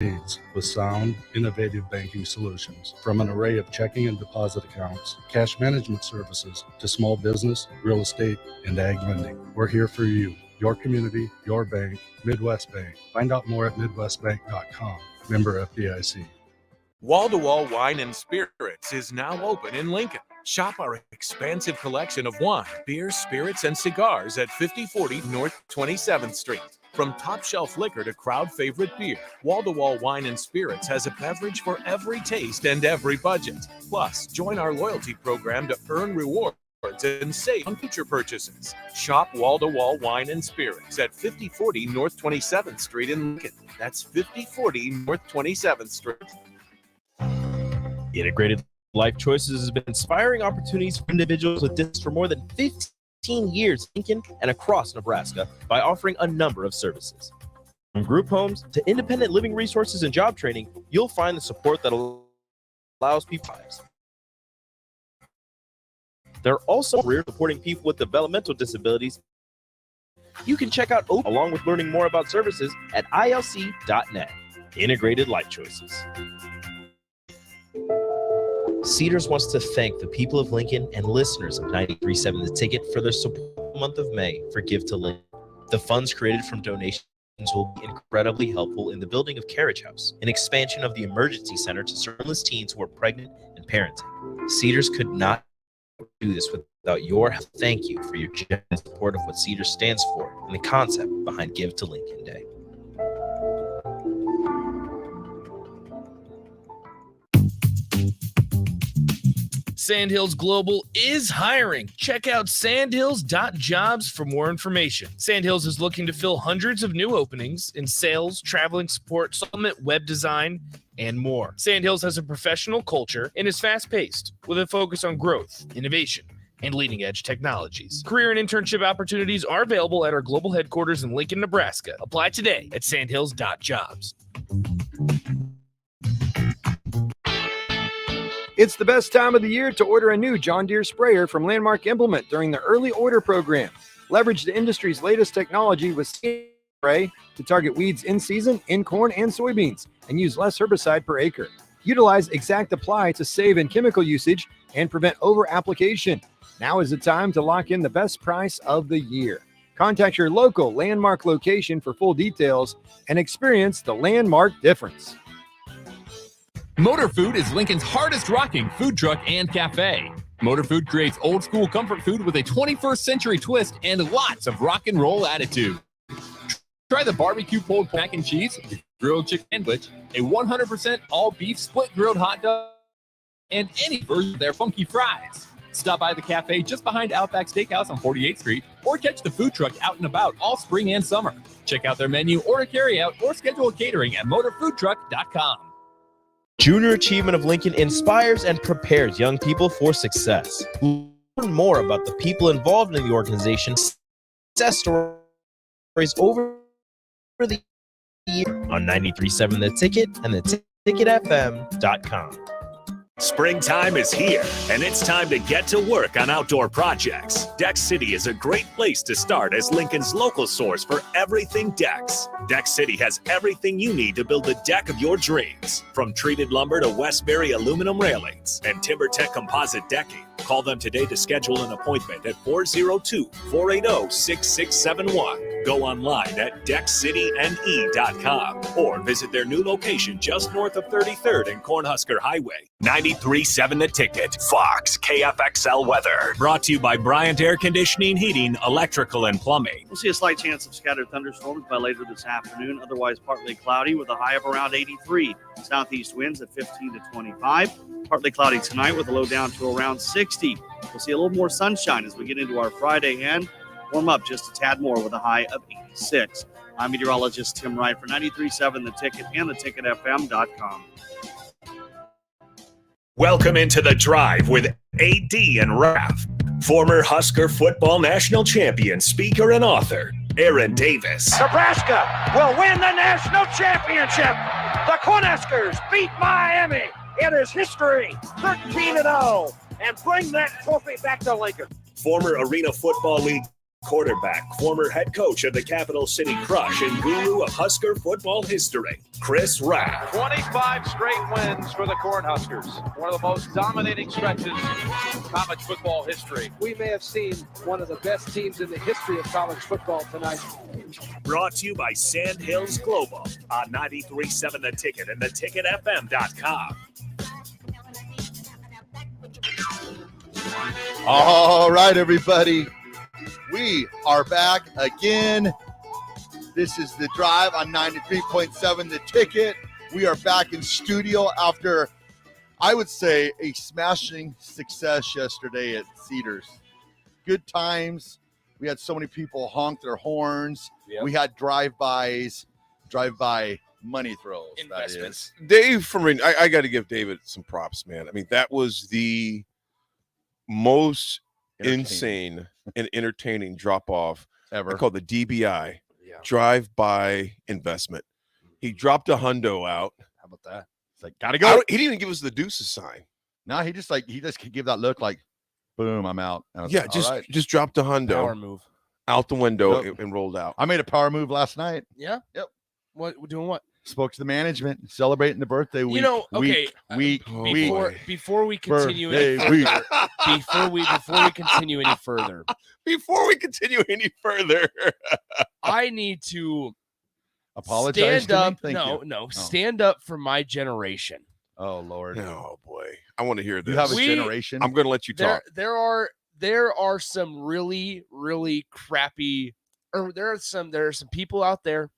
needs with sound, innovative banking solutions. From an array of checking and deposit accounts, cash management services, to small business, real estate, and ag lending. We're here for you, your community, your bank, Midwest Bank. Find out more at midwestbank.com. Member FDIC. Wall-to-Wall Wine and Spirits is now open in Lincoln. Shop our expansive collection of wine, beer, spirits, and cigars at 5040 North 27th Street. From top-shelf liquor to crowd-favorite beer, Wall-to-Wall Wine and Spirits has a beverage for every taste and every budget. Plus, join our loyalty program to earn rewards and save on future purchases. Shop Wall-to-Wall Wine and Spirits at 5040 North 27th Street in Lincoln. That's 5040 North 27th Street. Integrated Life Choices has been inspiring opportunities for individuals with disabilities for more than 15 years in Lincoln and across Nebraska by offering a number of services. From group homes to independent living resources and job training, you'll find the support that allows people lives. They're also supporting people with developmental disabilities. You can check out OPE along with learning more about services at ilc.net. Integrated Life Choices. Cedars wants to thank the people of Lincoln and listeners of 93.7 The Ticket for their support for the month of May for Give to Lincoln. The funds created from donations will be incredibly helpful in the building of Carriage House, an expansion of the emergency center to serve homeless teens who are pregnant and parenting. Cedars could not do this without your help. Thank you for your generous support of what Cedars stands for and the concept behind Give to Lincoln Day. Sandhills Global is hiring. Check out sandhills.jobs for more information. Sandhills is looking to fill hundreds of new openings in sales, traveling support, supplement, web design, and more. Sandhills has a professional culture and is fast-paced with a focus on growth, innovation, and leading-edge technologies. Career and internship opportunities are available at our global headquarters in Lincoln, Nebraska. Apply today at sandhills.jobs. It's the best time of the year to order a new John Deere sprayer from Landmark Implement during the early order program. Leverage the industry's latest technology with spray to target weeds in season in corn and soybeans and use less herbicide per acre. Utilize Exact Apply to save in chemical usage and prevent over-application. Now is the time to lock in the best price of the year. Contact your local Landmark location for full details and experience the Landmark difference. Motor Food is Lincoln's hardest rocking food truck and cafe. Motor Food creates old school comfort food with a 21st century twist and lots of rock and roll attitude. Try the barbecue pulled mac and cheese, grilled chicken sandwich, a 100% all beef split grilled hot dog, and any version of their funky fries. Stop by the cafe just behind Outback Steakhouse on 48th Street or catch the food truck out and about all spring and summer. Check out their menu, order carry out, or schedule catering at motorfoodtruck.com. Junior Achievement of Lincoln inspires and prepares young people for success. Learn more about the people involved in the organization, success stories over the year on 93.7 The Ticket and theticketfm.com. Springtime is here, and it's time to get to work on outdoor projects. Deck City is a great place to start as Lincoln's local source for everything decks. Deck City has everything you need to build the deck of your dreams. From treated lumber to Westbury aluminum railings and TimberTech composite decking. Call them today to schedule an appointment at 402-480-6671. Go online at deckcityne.com or visit their new location just north of 33rd and Cornhusker Highway. 93.7 The Ticket, Fox, KFXL weather. Brought to you by Bryant Air Conditioning, Heating, Electrical, and Plumbing. We'll see a slight chance of scattered thunderstorms by later this afternoon. Otherwise, partly cloudy with a high of around 83. Southeast winds at 15 to 25. Partly cloudy tonight with a low down to around 60. We'll see a little more sunshine as we get into our Friday and warm up just a tad more with a high of 86. I'm meteorologist Tim Wright for 93.7 The Ticket and theticketfm.com. Welcome into The Drive with AD and Raff. Former Husker football national champion, speaker, and author, Aaron Davis. Nebraska will win the national championship. The Cornhuskers beat Miami. It is history, 13-0, and bring that trophy back to Lincoln. Former Arena Football League Quarterback, former head coach of the Capital City Crush and guru of Husker football history, Chris Raff. 25 straight wins for the Cornhuskers. One of the most dominating stretches in college football history. We may have seen one of the best teams in the history of college football tonight. Brought to you by Sandhills Global on 93.7 The Ticket and theticketfm.com. All right, everybody. We are back again. This is The Drive on 93.7 The Ticket. We are back in studio after, I would say, a smashing success yesterday at Cedars. Good times. We had so many people honk their horns. Yep. We had drive-bys, drive-by money throws. Investments. Dave from I got to give David some props, man. I mean, that was the most insane and entertaining drop-off ever. Called the DBI, drive-by investment. He dropped a hundo out. How about that? It's like, gotta go. He didn't even give us the deuces sign. No, he just could give that look like, boom, I'm out. Yeah, like, just dropped a hundo. Power move. Out the window and rolled out. I made a power move last night. Yeah? Yep. What? Doing what? Spoke to the management, celebrating the birthday week. You know, okay. Before we continue any further, before we continue any further, I need to apologize. Stand to up. No. Stand up for my generation. Oh Lord. Oh boy. I want to hear this. You have a generation. I'm going to let you talk. There are some really, really crappy, or there are some people out there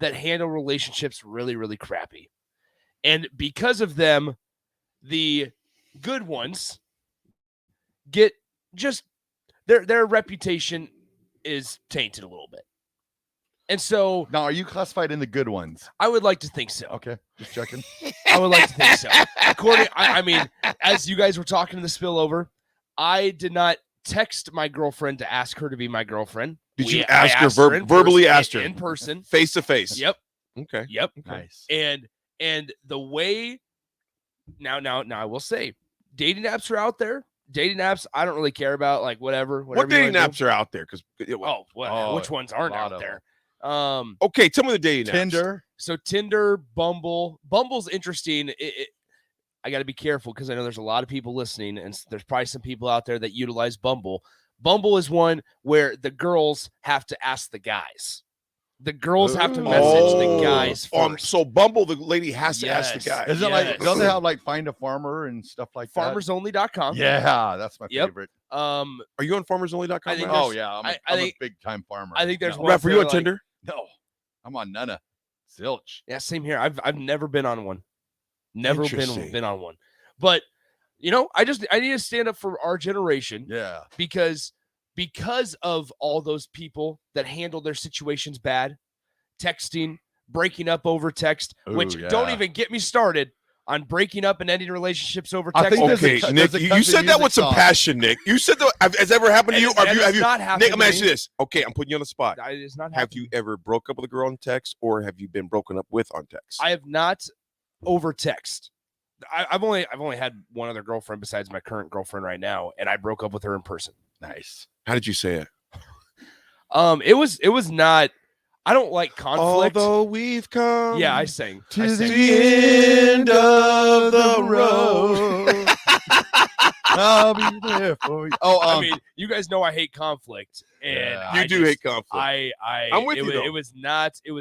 that handle relationships really, really crappy. And because of them, the good ones get just their reputation is tainted a little bit. And so now, are you classified in the good ones? I would like to think so. Okay, just checking. I would like to think so. I mean, as you guys were talking to the spillover, I did not text my girlfriend to ask her to be my girlfriend. Did you ask her verbally? Asked her in person, face to face. Yep. Okay. Yep. Nice. And the way now I will say, dating apps are out there. Dating apps, I don't really care about, like whatever. What dating apps are out there? Because which ones aren't out there? Okay, tell me the dating Tinder. apps. So Tinder, Bumble. Bumble's interesting. I got to be careful because I know there's a lot of people listening, and there's probably some people out there that utilize Bumble. Bumble is one where the girls have to ask the guys. The girls have to message the guys first. So Bumble, the lady has to ask the guys. Isn't it like, don't they have like Find a Farmer and stuff like that? FarmersOnly.com. Yeah, that's my favorite. Are you on FarmersOnly.com? Oh yeah, I'm a big time farmer. I think there's one. Raff, are you on Tinder? No, I'm on none of zilch. Yeah, same here. I've never been on one. Never been on one. But I need to stand up for our generation. Yeah. Because of all those people that handle their situations bad, texting, breaking up over text, don't even get me started on breaking up and ending relationships over text. Okay, Nick, you said that with some passion, Nick. You said that. Has ever happened to you? Have you? Nick, I'm asking you this. Okay, I'm putting you on the spot. It is not. Have you ever broke up with a girl on text, or have you been broken up with on text? I have not over text. I've only had one other girlfriend besides my current girlfriend right now, and I broke up with her in person. Nice. How did you say it? It was not. I don't like conflict. Although we've come. Yeah, I sang. To the end of the road. I'll be there for you. I mean, you guys know I hate conflict, and you do hate conflict. I'm with you. It was not a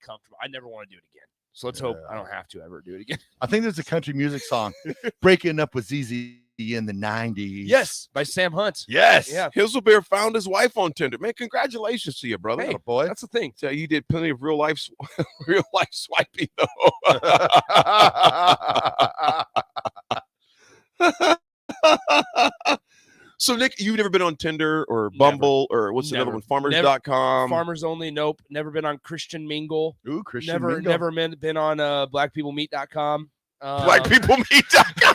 comfortable. I never want to do it again. So let's hope I don't have to ever do it again. I think there's a country music song, "Breaking Up with ZZ" in the 90s. Yes, by Sam Hunt. Yes. Yeah. Hazelbear found his wife on Tinder. Man, congratulations to you, brother. Hey, boy. That's the thing. So you did plenty of real life swiping, though. So, Nick, you've never been on Tinder or Bumble or what's another one? Farmers.com. Farmers Only. Nope. Never been on Christian Mingle. Ooh, Christian Mingle. Never been on blackpeoplemeet.com. Blackpeoplemeet.com.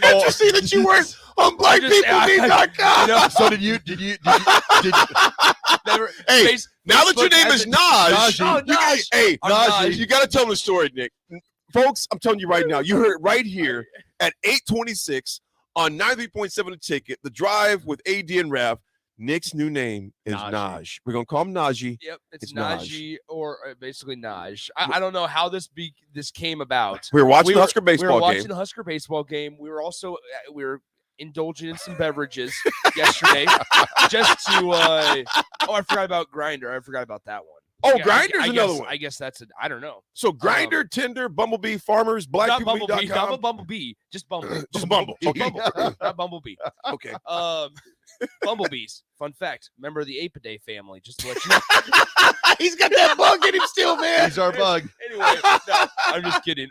Did you see that you weren't on blackpeoplemeet.com? So did you never, hey, now that your name is Naj, you got to tell them the story, Nick. Folks, I'm telling you right now, you heard it right here at 8:26 on 93.7 The Ticket, The Drive with AD and Raff. Nick's new name is Naj. We're going to call him Najee. Yep, it's Najee or basically Naj. I don't know how this came about. We were watching the Husker baseball game. We were watching the Husker baseball game. We were also indulging in some beverages yesterday just to I forgot about Grindr. I forgot about that one. Oh, Grindr's another one. I guess that's I don't know. So Grindr, Tinder, Bumblebee, Farmers, Black not People. Bumblebee, not Bumblebee, just Bumble. Just Bumble. Okay. Not Bumblebee. Okay. Bumblebees. Fun fact. Member of the Apidae family. Just to let you know. He's got that bug in him still, man. He's our bug. Anyway, no, I'm just kidding.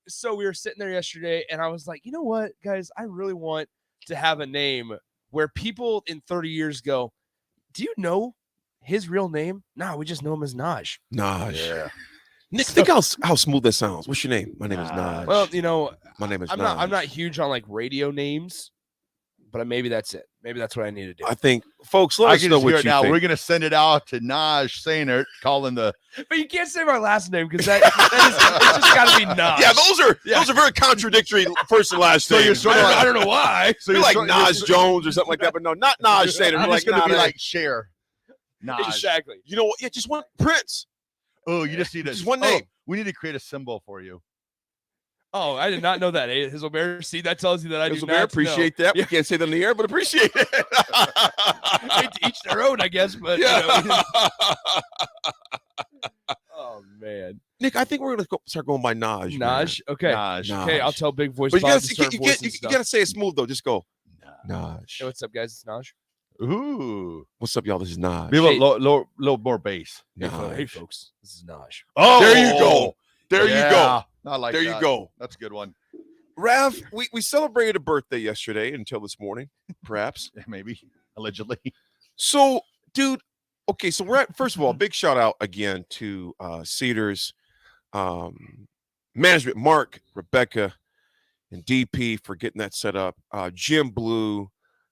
So we were sitting there yesterday, and I was like, you know what, guys? I really want to have a name where people in 30 years go, do you know his real name? No, we just know him as Naj. Naj. Yeah. Nick, think how smooth that sounds. What's your name? My name is Naj. Well, you know, my name is Naj. I'm not huge on like radio names, but maybe that's it. Maybe that's what I need to do. I think, folks, let us know what you now. think. We're going to send it out to Naj Sainer, calling the. But you can't say my last name because it's just got to be Naj. Yeah, those are very contradictory first and last names. So I don't know why. So you're like Naj Jones or something like that, but no, not Naj Sainer. I'm just going to be like Cher. Naj. Exactly. You know what? Yeah, just one Prince. Oh, you just need just one name. We need to create a symbol for you. Oh, I did not know that. Hazelbear, see, that tells you that I do not appreciate that. We can't say that in the air, but appreciate it. To each their own, I guess. But yeah. You know. Oh man, Nick, I think we're gonna start going by Naj. Naj, okay. Naj. Okay, I'll tell Big Voice. But you gotta say it smooth though. Just go. Naj. Hey, what's up, guys? It's Naj. Ooh. What's up, y'all? This is Naj. Be a little more bass. Hey, folks. This is Naj. Oh, there you go. There you go. I like there that. You go. That's a good one. Rav, we celebrated a birthday yesterday until this morning, perhaps. Maybe. Allegedly. So, dude, okay, so we're at, first of all, big shout out again to Cedars management, Mark, Rebecca, and DP for getting that set up. Jim Blue,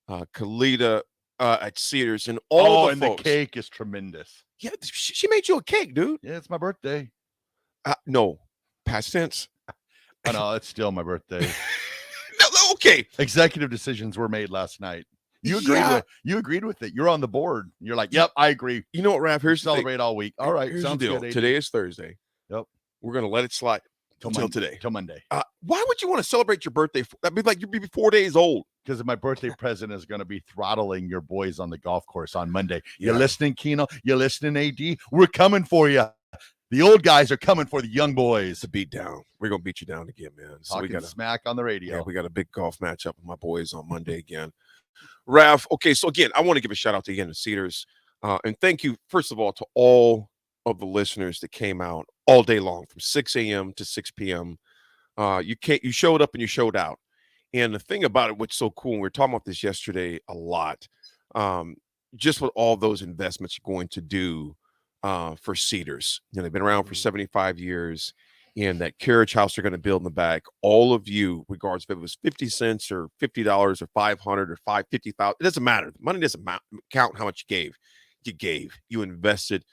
Kalita at Cedars, and all the folks. The cake is tremendous. Yeah, she made you a cake, dude. Yeah, it's my birthday. No, past tense. Oh, no, it's still my birthday. No, okay. Executive decisions were made last night. You agreed with it. You're on the board. You're like, yep, I agree. You know what, Raph? Here's celebrate all week. All right, sounds good. Today is Thursday. Yep. We're gonna let it slide until today. Till Monday. Why would you want to celebrate your birthday? That'd be like you'd be 4 days old. Because my birthday present is going to be throttling your boys on the golf course on Monday. Yeah. You listening, Keno? You listening, AD? We're coming for you. The old guys are coming for the young boys. To beat down. We're gonna beat you down again, man. So Talking we got smack on the radio. Yeah, we got a big golf matchup with my boys on Monday again. Raff, okay, so again, I want to give a shout out to Cedars. And thank you, first of all, to all of the listeners that came out all day long from 6 a.m. to 6 p.m. You showed up and you showed out. And the thing about it, what's so cool, and we were talking about this yesterday a lot, just what all those investments are going to do for Cedars. You know, they've been around for 75 years, and that carriage house they're going to build in the back. All of you, regardless if it was 50 cents or $50 or $500 or $50,000, it doesn't matter. Money doesn't count how much you gave. You gave. You invested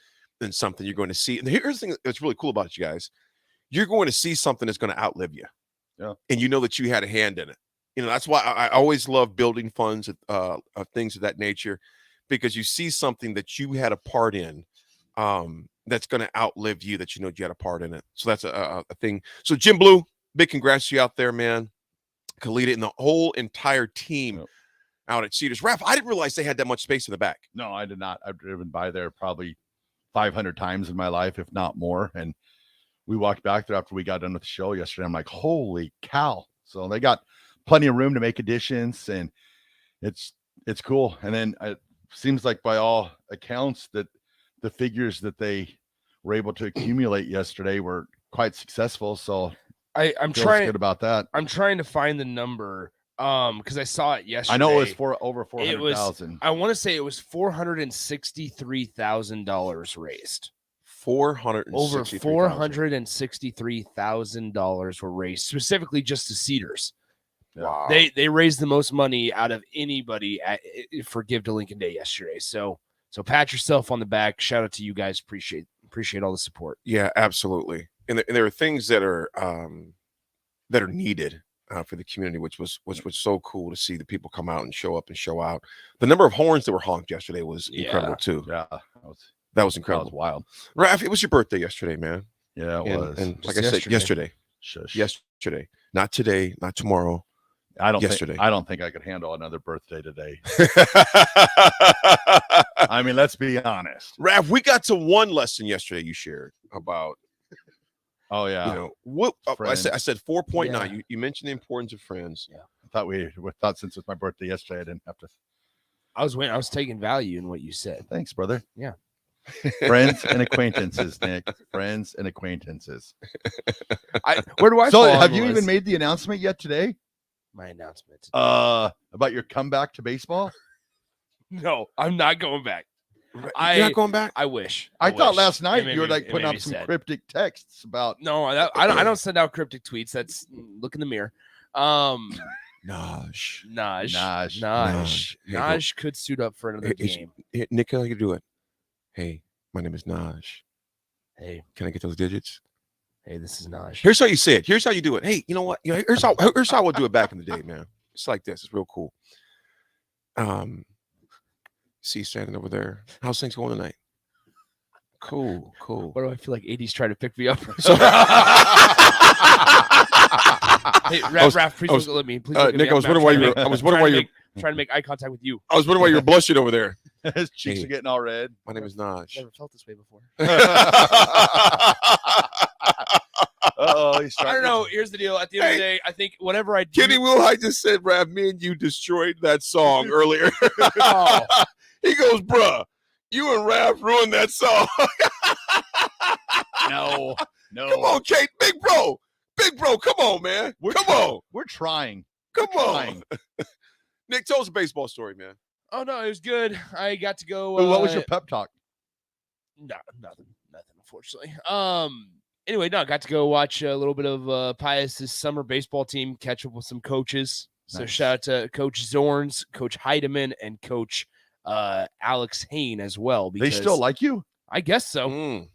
in something you're going to see. And here's the thing that's really cool about it, you guys. You're going to see something that's going to outlive you. Yeah. And you know that you had a hand in it. You know, that's why I always love building funds of things of that nature, because you see something that you had a part in that's going to outlive you, that you know you had a part in it. So that's a thing. So Jim Blue, big congrats to you out there, man. Kalita and the whole entire team out at Cedars. Raff, I didn't realize they had that much space in the back. No, I did not. I've driven by there probably 500 times in my life, if not more. And we walked back there after we got done with the show yesterday. I'm like, holy cow. So they got plenty of room to make additions, and it's cool. And then it seems like by all accounts that the figures that they were able to accumulate yesterday were quite successful. So I'm trying good about that. I'm trying to find the number because I saw it yesterday. I know it was over 400,000. I want to say it was $463,000 raised. Over $463,000 were raised specifically just to Cedars. Wow. They raised the most money out of anybody for Give to Lincoln Day yesterday. So pat yourself on the back. Shout out to you guys. Appreciate all the support. Yeah, absolutely. And there are things that are needed for the community, which was so cool to see the people come out and show up and show out. The number of horns that were honked yesterday was incredible too. Yeah, that was incredible. That was wild. Raff, it was your birthday yesterday, man. Yeah, it was. And like I said, yesterday. Shush. Yesterday, not today, not tomorrow. I don't think I could handle another birthday today. I mean, let's be honest. Raff, we got to one lesson yesterday you shared about. Oh yeah. You know what? I said 4.9. Yeah. You mentioned the importance of friends. Yeah. I thought since it was my birthday yesterday, I didn't have to. I was taking value in what you said. Thanks, brother. Yeah. Friends and acquaintances, Nick. Friends and acquaintances. Where do I? So, have you even made the announcement yet today? My announcement. About your comeback to baseball? No, I'm not going back. You're not going back? I wish. I thought last night you were like putting up some cryptic texts about. No, I don't send out cryptic tweets. That's look in the mirror. Naj could suit up for another game. Nick, how you do it? Hey, my name is Naj. Hey, can I get those digits? Hey, this is Naj. Here's how you say it. Here's how you do it. Hey, you know what? Here's how we'll do it back in the day, man. It's like this. It's real cool. See, standing over there. How's things going tonight? Cool. Why do I feel like AD's trying to pick me up? Hey, Raff, please let me. Please Nick, I was wondering why you're trying to make eye contact with you. I was wondering why you're blushing over there. His cheeks are getting all red. My name is Naj. Never felt this way before. He's I don't know. Here's the deal. At the end of the day, I think whatever I do. Kenny Wilhite just said, Raff, me and you destroyed that song earlier. He goes, bruh, you and Raff ruined that song. No. Come on, Kate. Big bro, come on, man. Come on. We're trying. Come on. Nick, tell us a baseball story, man. Oh, no, it was good. I got to go. What was your pep talk? No, nothing, unfortunately. Anyway, I got to go watch a little bit of Pius's summer baseball team, catch up with some coaches. So shout out to Coach Zorns, Coach Heidemann, and Coach Alex Hain as well. They still like you? I guess so.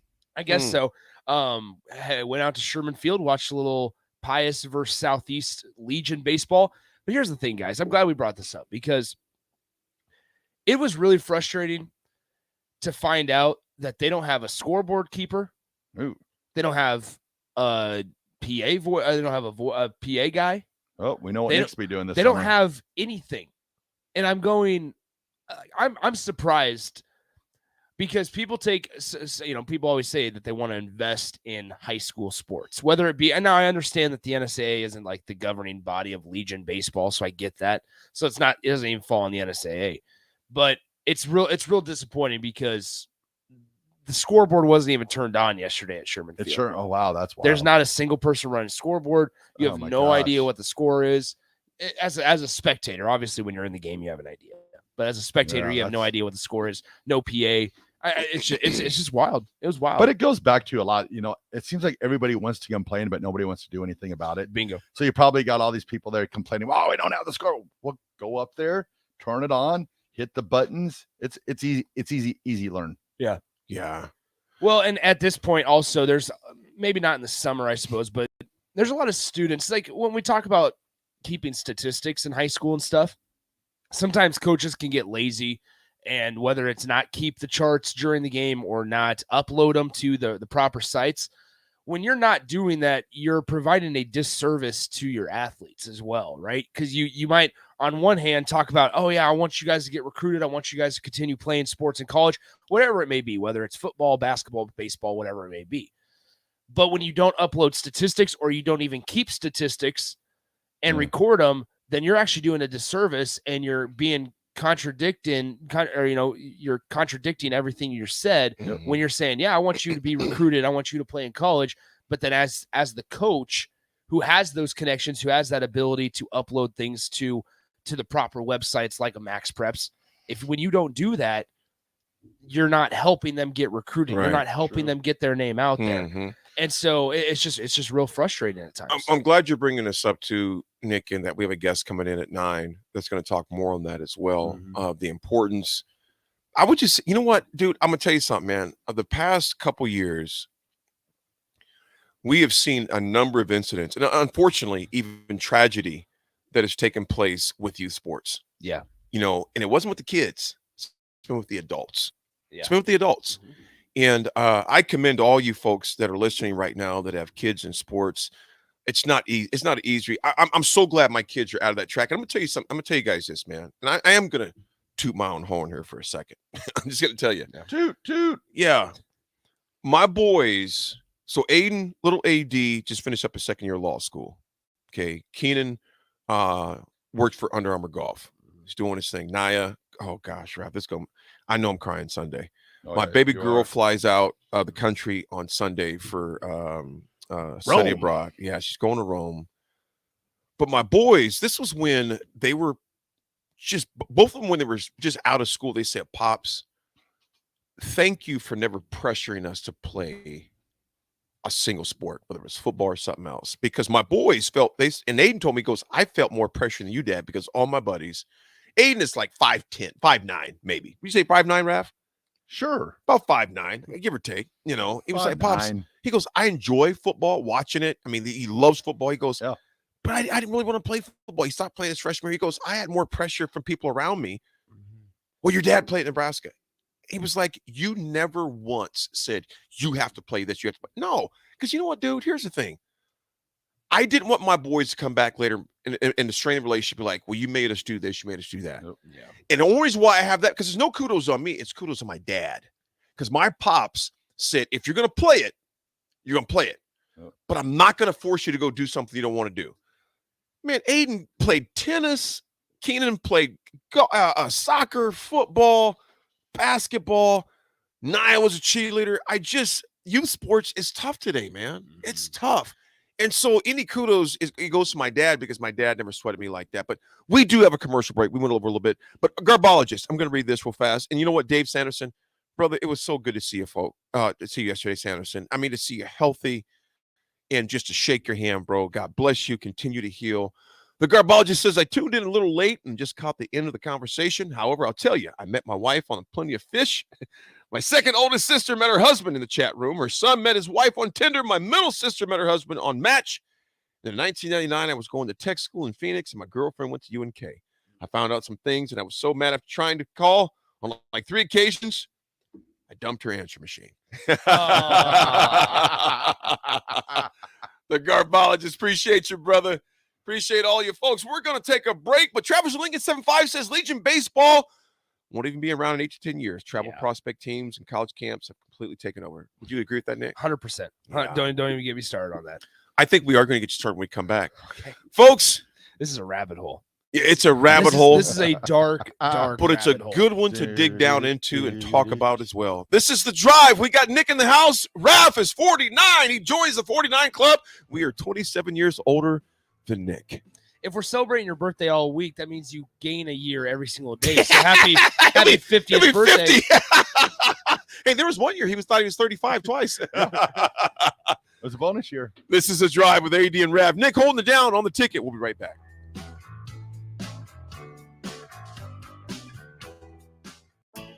So. I went out to Sherman Field, watched a little Pius versus Southeast Legion baseball. But here's the thing, guys. I'm glad we brought this up because it was really frustrating to find out that they don't have a scoreboard keeper. Ooh. They don't have a PA they don't have a PA guy. Oh, we know what Nick's be doing this. They don't have anything, and I'm going. I'm surprised because people people always say that they want to invest in high school sports, whether it be. And now I understand that the NSAA isn't like the governing body of Legion baseball, so I get that. So it doesn't even fall on the NSAA, but it's real disappointing because the scoreboard wasn't even turned on yesterday at Sherman Field. Sure. Oh, wow. That's wild. There's not a single person running scoreboard. You have no idea what the score is. As a spectator, obviously, when you're in the game, you have an idea. But as a spectator, you have no idea what the score is. No PA. It's just wild. It was wild. But it goes back to a lot. It seems like everybody wants to complain, but nobody wants to do anything about it. Bingo. So you probably got all these people there complaining, "Oh, we don't have the score." Well, go up there, turn it on, hit the buttons. It's easy. It's easy learn. Yeah. Yeah. Well, and at this point, also, there's maybe not in the summer, I suppose, but there's a lot of students. Like when we talk about keeping statistics in high school and stuff, sometimes coaches can get lazy, and whether it's not keep the charts during the game or not upload them to the proper sites. When you're not doing that, you're providing a disservice to your athletes as well, right? Because you might, on one hand, talk about, oh, yeah, I want you guys to get recruited. I want you guys to continue playing sports in college, whatever it may be, whether it's football, basketball, baseball, whatever it may be. But when you don't upload statistics or you don't even keep statistics and record them, then you're actually doing a disservice and you're being you're contradicting everything you said when you're saying, yeah, I want you to be recruited. I want you to play in college. But then as the coach who has those connections, who has that ability to upload things to the proper websites like a Max Preps, when you don't do that, you're not helping them get recruited. Right. You're not helping them get their name out there. Mm-hmm. And so it's just real frustrating at times. I'm glad you're bringing this up to Nick, and that we have a guest coming in at 9 that's going to talk more on that as well. The importance. I would just, you know what, dude, I'm going to tell you something, man. Of the past couple years, we have seen a number of incidents, and unfortunately, even tragedy that has taken place with youth sports. Yeah. You know, and it wasn't with the kids, it's been with the adults. Yeah. It's been with the adults. And I commend all you folks that are listening right now that have kids in sports. It's not easy. It's not easy. I'm so glad my kids are out of that track. And I'm gonna tell you something. I'm gonna tell you guys this, man. And I am gonna toot my own horn here for a second. I'm just gonna tell you. Toot. Yeah. My boys, so Aiden, little AD, just finished up his second year of law school. Okay. Keenan worked for Under Armour Golf. He's doing his thing. Naya, oh gosh, Raff, I know I'm crying Sunday. My baby girl flies out of the country on Sunday for study abroad. Yeah, she's going to Rome. But my boys, this was when they were just, both of them, when they were just out of school, they said, Pops, thank you for never pressuring us to play a single sport, whether it was football or something else. Because my boys felt, and Aiden told me, he goes, I felt more pressure than you, Dad, because all my buddies, Aiden is like 5'10", 5'9", maybe. Would you say 5'9", Raff? Sure. About 5'9", give or take. You know, he was like, Pops, he goes, I enjoy football, watching it. I mean, he loves football. He goes, yeah. But I didn't really want to play football. He stopped playing his freshman year. He goes, I had more pressure from people around me. Well, your dad played at Nebraska. He was like, you never once said, you have to play this. You have to play. No, because you know what, dude? Here's the thing. I didn't want my boys to come back later in the strained relationship, be like, well, you made us do this, you made us do that. Yeah. And the only reason why I have that, because there's no kudos on me, it's kudos on my dad. Because my pops said, if you're going to play it, you're going to play it. But I'm not going to force you to go do something you don't want to do. Man, Aiden played tennis. Keenan played soccer, football, basketball. Nia was a cheerleader. Youth sports is tough today, man. It's tough. And so any kudos, it goes to my dad, because my dad never sweated me like that. But we do have a commercial break. We went over a little bit. But Garbologist, I'm going to read this real fast. And you know what, Dave Sanderson? Brother, it was so good to see you, to see you yesterday, Sanderson. I mean, to see you healthy and just to shake your hand, bro. God bless you. Continue to heal. The Garbologist says, I tuned in a little late and just caught the end of the conversation. However, I'll tell you, I met my wife on Plenty of Fish. My second oldest sister met her husband in the chat room. Her son met his wife on Tinder. My middle sister met her husband on Match. In 1999, I was going to tech school in Phoenix, and my girlfriend went to UNK. I found out some things, and I was so mad after trying to call on like 3 occasions. I dumped her answer machine. The Garbologist, appreciate you, brother. Appreciate all you folks. We're going to take a break, but Travis Lincoln 75 says Legion Baseball won't even be around in 8 to 10 years. Travel prospect teams and college camps have completely taken over. Would you agree with that, Nick? 100%. Yeah. Don't even get me started on that. I think we are going to get you started when we come back. Okay. Folks, this is a rabbit hole. Yeah, it's a rabbit hole. This is a dark but it's a good one to dig down into and talk about as well. This is The Drive. We got Nick in the house. Raff is 49. He joins the 49 club. We are 27 years older than Nick. If we're celebrating your birthday all week, that means you gain a year every single day. So happy 50th birthday. 50. Hey, there was one year thought he was 35 twice. It was a bonus year. This is The Drive with AD and Rav. Nick holding it down on the ticket. We'll be right back.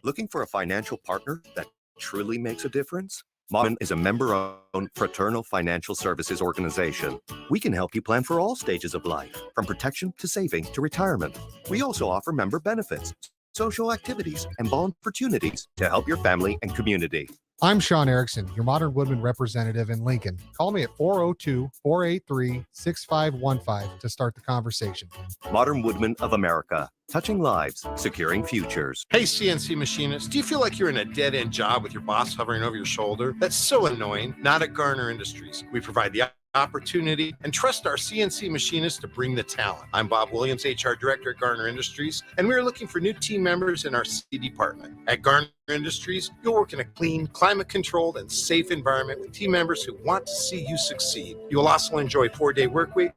Looking for a financial partner that truly makes a difference? Modern is a member-owned fraternal financial services organization. We can help you plan for all stages of life, from protection to saving to retirement. We also offer member benefits, social activities, and bond opportunities to help your family and community. I'm Sean Erickson, your Modern Woodman representative in Lincoln. Call me at 402-483-6515 to start the conversation. Modern Woodman of America, touching lives, securing futures. Hey, CNC machinists, do you feel like you're in a dead-end job with your boss hovering over your shoulder? That's so annoying. Not at Garner Industries. We provide the opportunity and trust our CNC machinists to bring the talent. I'm Bob Williams, HR Director at Garner Industries, and we are looking for new team members in our C department. At Garner Industries, you'll work in a clean, climate-controlled, and safe environment with team members who want to see you succeed. You will also enjoy 4-day work weeks,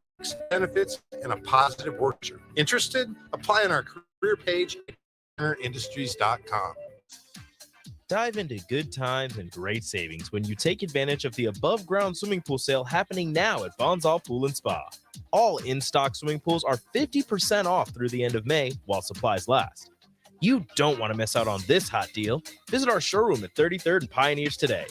benefits, and a positive work culture. Interested? Apply on our career page at GarnerIndustries.com. Dive into good times and great savings when you take advantage of the above-ground swimming pool sale happening now at Bonzall Pool and Spa. All in-stock swimming pools are 50% off through the end of May while supplies last. You don't want to miss out on this hot deal. Visit our showroom at 33rd and Pioneers today.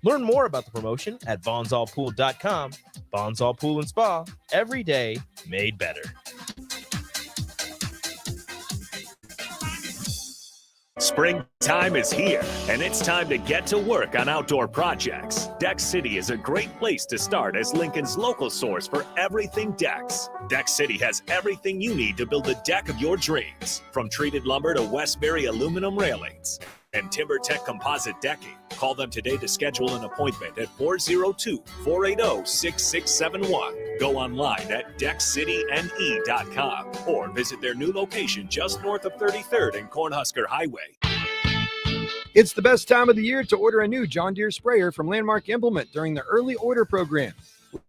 Learn more about the promotion at bonzallpool.com. Bonzall Pool and Spa, every day made better. Springtime is here, and it's time to get to work on outdoor projects. Deck City is a great place to start as Lincoln's local source for everything decks. Deck City has everything you need to build the deck of your dreams, from treated lumber to Westbury aluminum railings and TimberTech composite decking. Call them today to schedule an appointment at 402-480-6671. Go online at deckcityne.com or visit their new location just north of 33rd and Cornhusker Highway. It's the best time of the year to order a new John Deere sprayer from Landmark Implement during the early order program.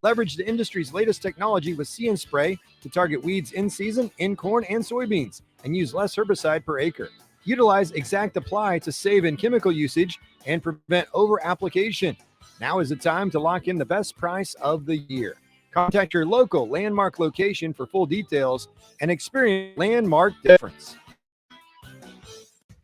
Leverage the industry's latest technology with See & Spray to target weeds in season, in corn and soybeans, and use less herbicide per acre. Utilize Exact Apply to save in chemical usage and prevent over-application. Now is the time to lock in the best price of the year. Contact your local Landmark location for full details and experience Landmark difference.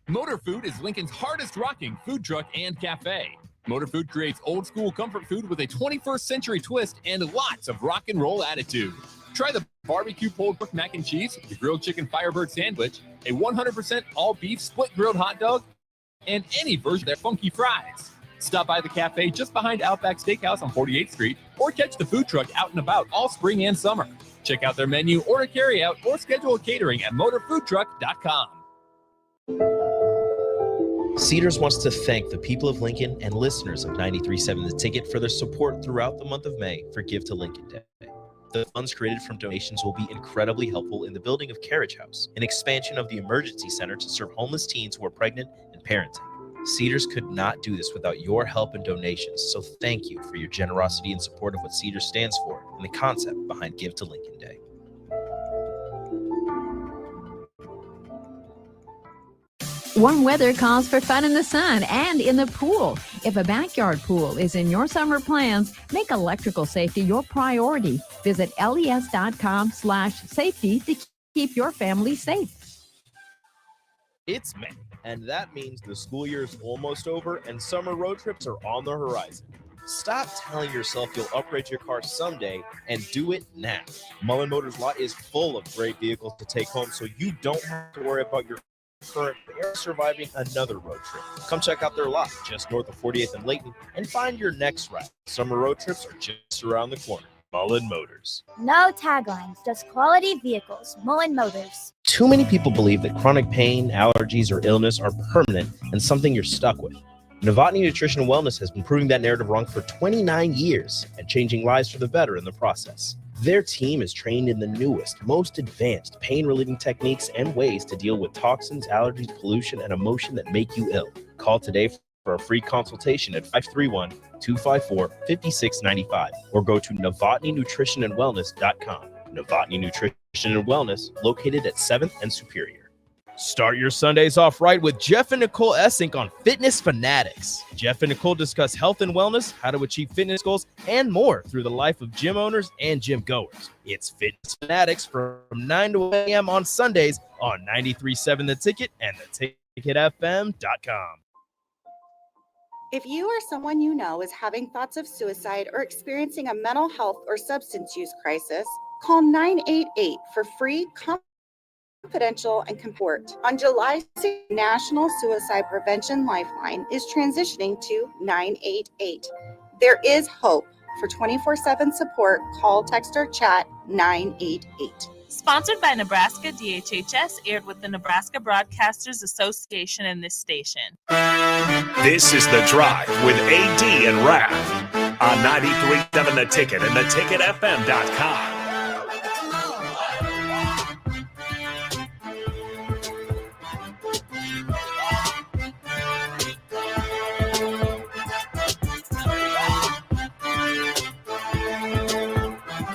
Motor Food is Lincoln's hardest rocking food truck and cafe. Motor Food creates old school comfort food with a 21st century twist and lots of rock and roll attitude. Try the barbecue pulled pork mac and cheese, the grilled chicken Firebird sandwich, a 100% all beef split grilled hot dog, and any version of their funky fries. Stop by the cafe just behind Outback Steakhouse on 48th Street or catch the food truck out and about all spring and summer. Check out their menu, order carry out, or schedule a catering at motorfoodtruck.com. Cedars wants to thank the people of Lincoln and listeners of 93.7 The Ticket for their support throughout the month of May for Give to Lincoln Day. The funds created from donations will be incredibly helpful in the building of Carriage House, an expansion of the emergency center to serve homeless teens who are pregnant and parenting. Cedars could not do this without your help and donations, so thank you for your generosity and support of what Cedars stands for and the concept behind Give to Lincoln Day. Warm weather calls for fun in the sun and in the pool. If a backyard pool is in your summer plans, make electrical safety your priority. Visit les.com/safety to keep your family safe. It's May, and that means the school year is almost over and summer road trips are on the horizon. Stop telling yourself you'll upgrade your car someday and do it now. Mullen Motors lot is full of great vehicles to take home, so you don't have to worry about your current or surviving another road trip. Come check out their lot just north of 48th and Layton and find your next ride. Summer road trips are just around the corner. Mullen Motors. No taglines, just quality vehicles. Mullen Motors. Too many people believe that chronic pain, allergies, or illness are permanent and something you're stuck with. Novotny Nutrition and Wellness has been proving that narrative wrong for 29 years and changing lives for the better in the process. Their team is trained in the newest, most advanced pain-relieving techniques and ways to deal with toxins, allergies, pollution, and emotion that make you ill. Call today for a free consultation at 531-254-5695 or go to novotnynutritionandwellness.com. Novotny Nutrition and Wellness, located at 7th and Superior. Start your Sundays off right with Jeff and Nicole Essink on Fitness Fanatics. Jeff and Nicole discuss health and wellness, how to achieve fitness goals, and more through the life of gym owners and gym goers. It's Fitness Fanatics from 9 to 1 a.m. on Sundays on 93.7 The Ticket and theticketfm.com. If you or someone you know is having thoughts of suicide or experiencing a mental health or substance use crisis, call 988 for free confidential and support. On July 6th, National Suicide Prevention Lifeline is transitioning to 988. There is hope. For 24/7 support, call, text, or chat 988. Sponsored by Nebraska DHHS, aired with the Nebraska Broadcasters Association and this station. This is The Drive with AD and Raff on 93.7 The Ticket and theticketfm.com.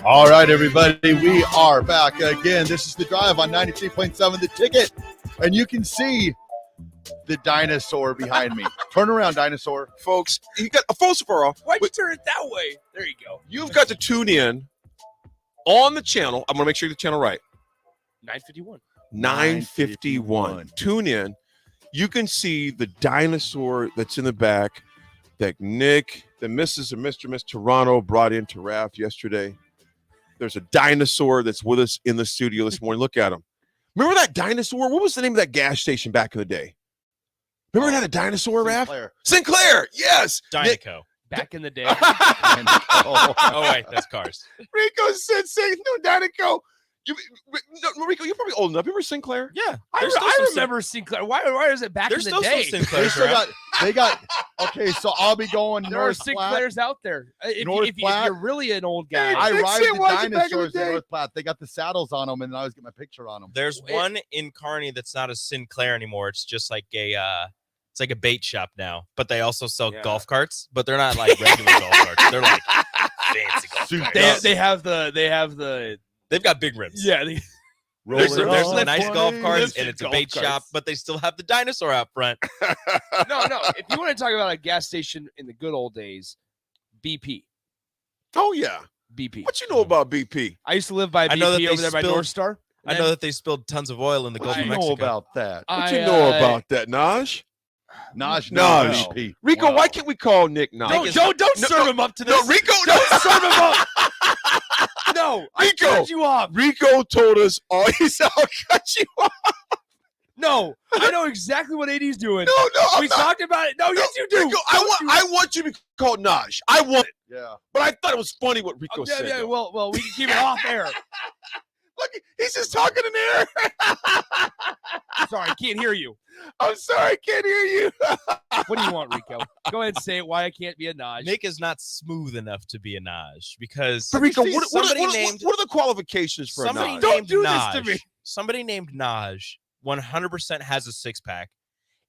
All right, everybody, we are back again. This is The Drive on 93.7 The Ticket, and you can see the dinosaur behind me. Turn around, dinosaur. Folks, you got a full off. Why'd you turn it that way? There you go. You've got to tune in on the channel. I'm going to make sure you get the channel right. 951. 9:51. Tune in. You can see the dinosaur that's in the back that Nick, the Mrs. and Mr. Miss Toronto brought into Raff yesterday. There's a dinosaur that's with us in the studio this morning. Look at him. Remember that dinosaur? What was the name of that gas station back in the day? Remember it had a dinosaur, Raff? Sinclair, yes. Dynaco. Back in the day. Oh, wait, that's Cars. Rico said, no, Dynaco. Rico, you're probably old enough. Remember Sinclair? Yeah. I remember Sinclair. Why is it back in the day? They got okay, so I'll be going There are North Platte. Sinclairs out there. If Platte. you're really an old guy. I ride the back in the dinosaurs in day. North Platte. They got the saddles on them, and I always get my picture on them. There's one in Kearney that's not a Sinclair anymore. It's just like it's like a bait shop now, but they also sell golf carts, but they're not like regular golf carts. They're like fancy golf carts. They've got big rims. Yeah. There's some nice golf carts, and it's a bait shop, but they still have the dinosaur out front. No. If you want to talk about a gas station in the good old days, BP. Oh, yeah. BP. What you know about BP? I used to live by I know that BP they over there by spilled- North Star. I know that they spilled tons of oil in the Gulf of Mexico. know about that? What you know about that, Naj? Naj. Naj. Rico, why can't we call Nick Naj? Don't serve him up to this. No, Rico, Don't serve him up. No, I Rico, cut you off. Rico told us, I'll cut you off. No, I know exactly what AD's doing. No, we talked about it. No, yes, you do. Rico, I want you to be called Naj. I want it. Yeah. But I thought it was funny what Rico said. Yeah, though. well, we can keep it off air. Look, he's just talking in there. Sorry, I can't hear you. I'm sorry, I can't hear you. What do you want, Rico? Go ahead and say it. Why I can't be a Naj. Nick is not smooth enough to be a Naj because So Rico, what are somebody the qualifications for a somebody Naj? named do this Naj, to me. Somebody named Naj 100% has a six-pack,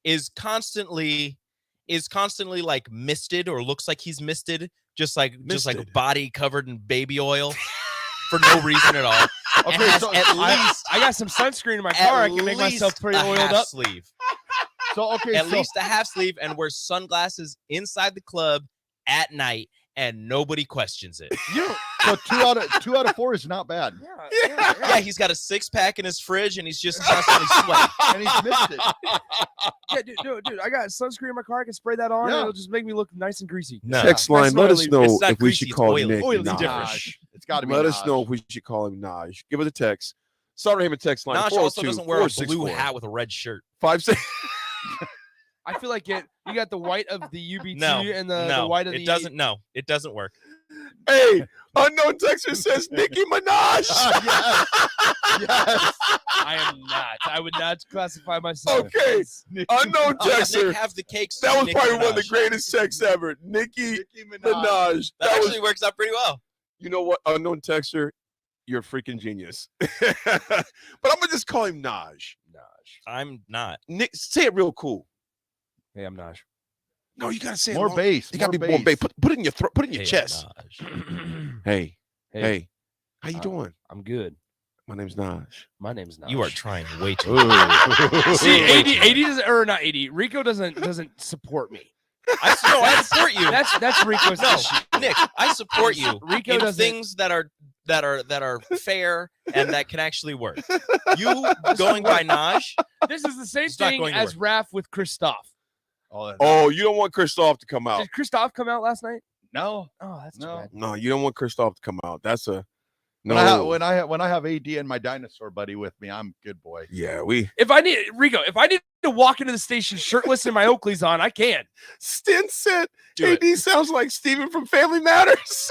is constantly like misted or looks like he's misted, just like body covered in baby oil for no reason at all. Okay, so I got some sunscreen in my car. I can make myself pretty oiled up. Sleeve. So At least a half sleeve, and wears sunglasses inside the club at night, and nobody questions it. So two out of 4 is not bad. Yeah, he's got a six-pack in his fridge, and he's just constantly sweating. And he's missed it. Yeah, dude, I got sunscreen in my car. I can spray that on. Yeah. And it'll just make me look nice and greasy. No. Text line, let us know It's not if we greasy, should it's call oily. Nick Oily Naj. different. It's got to be. Let us Naj. know if we should call him Naj. Give us a text. Sorry, him a text line. Naj also 402 doesn't wear a blue 464 hat with a red shirt. 56. I feel like you got the white of the UBT No, and the white of the. it doesn't. No, it doesn't work. Hey, unknown texter says Nicki Minaj. Yes. I am not. I would not classify myself. Okay, as Nicki unknown Nick texter. have the cakes. That was Nicki probably one of the Minaj. greatest texts ever. Nicki Minaj. That actually works out pretty well. You know what, unknown texter, you're a freaking genius. But I'm gonna just call him Naj. I'm not. Nick, say it real cool. Hey, I'm Naj. No, you gotta say it More long. bass. You gotta more be more bass. bass. Put it in your throat. Put it in your Hey, chest. Naj. Hey, how you doing? I'm good. My name's Naj. My name's Naj. You are trying way too. See, AD doesn't, or not AD. Rico doesn't support me. I support you. That's Rico's No, issue. Nick, I support you. Rico in doesn't- things that are fair and that can actually work. You going by Naj? This is the same It's not thing going to as work. Raff with Christoph. Oh, you don't want Christoph to come out. Did Christoph come out last night? No. Oh, that's too No. bad. No, you don't want Christoph to come out. That's a no. When I have AD and my dinosaur buddy with me, I'm good boy. Yeah, we If I need to walk into the station shirtless and my Oakleys on, I can. Stinson. Do it. AD sounds like Steven from Family Matters.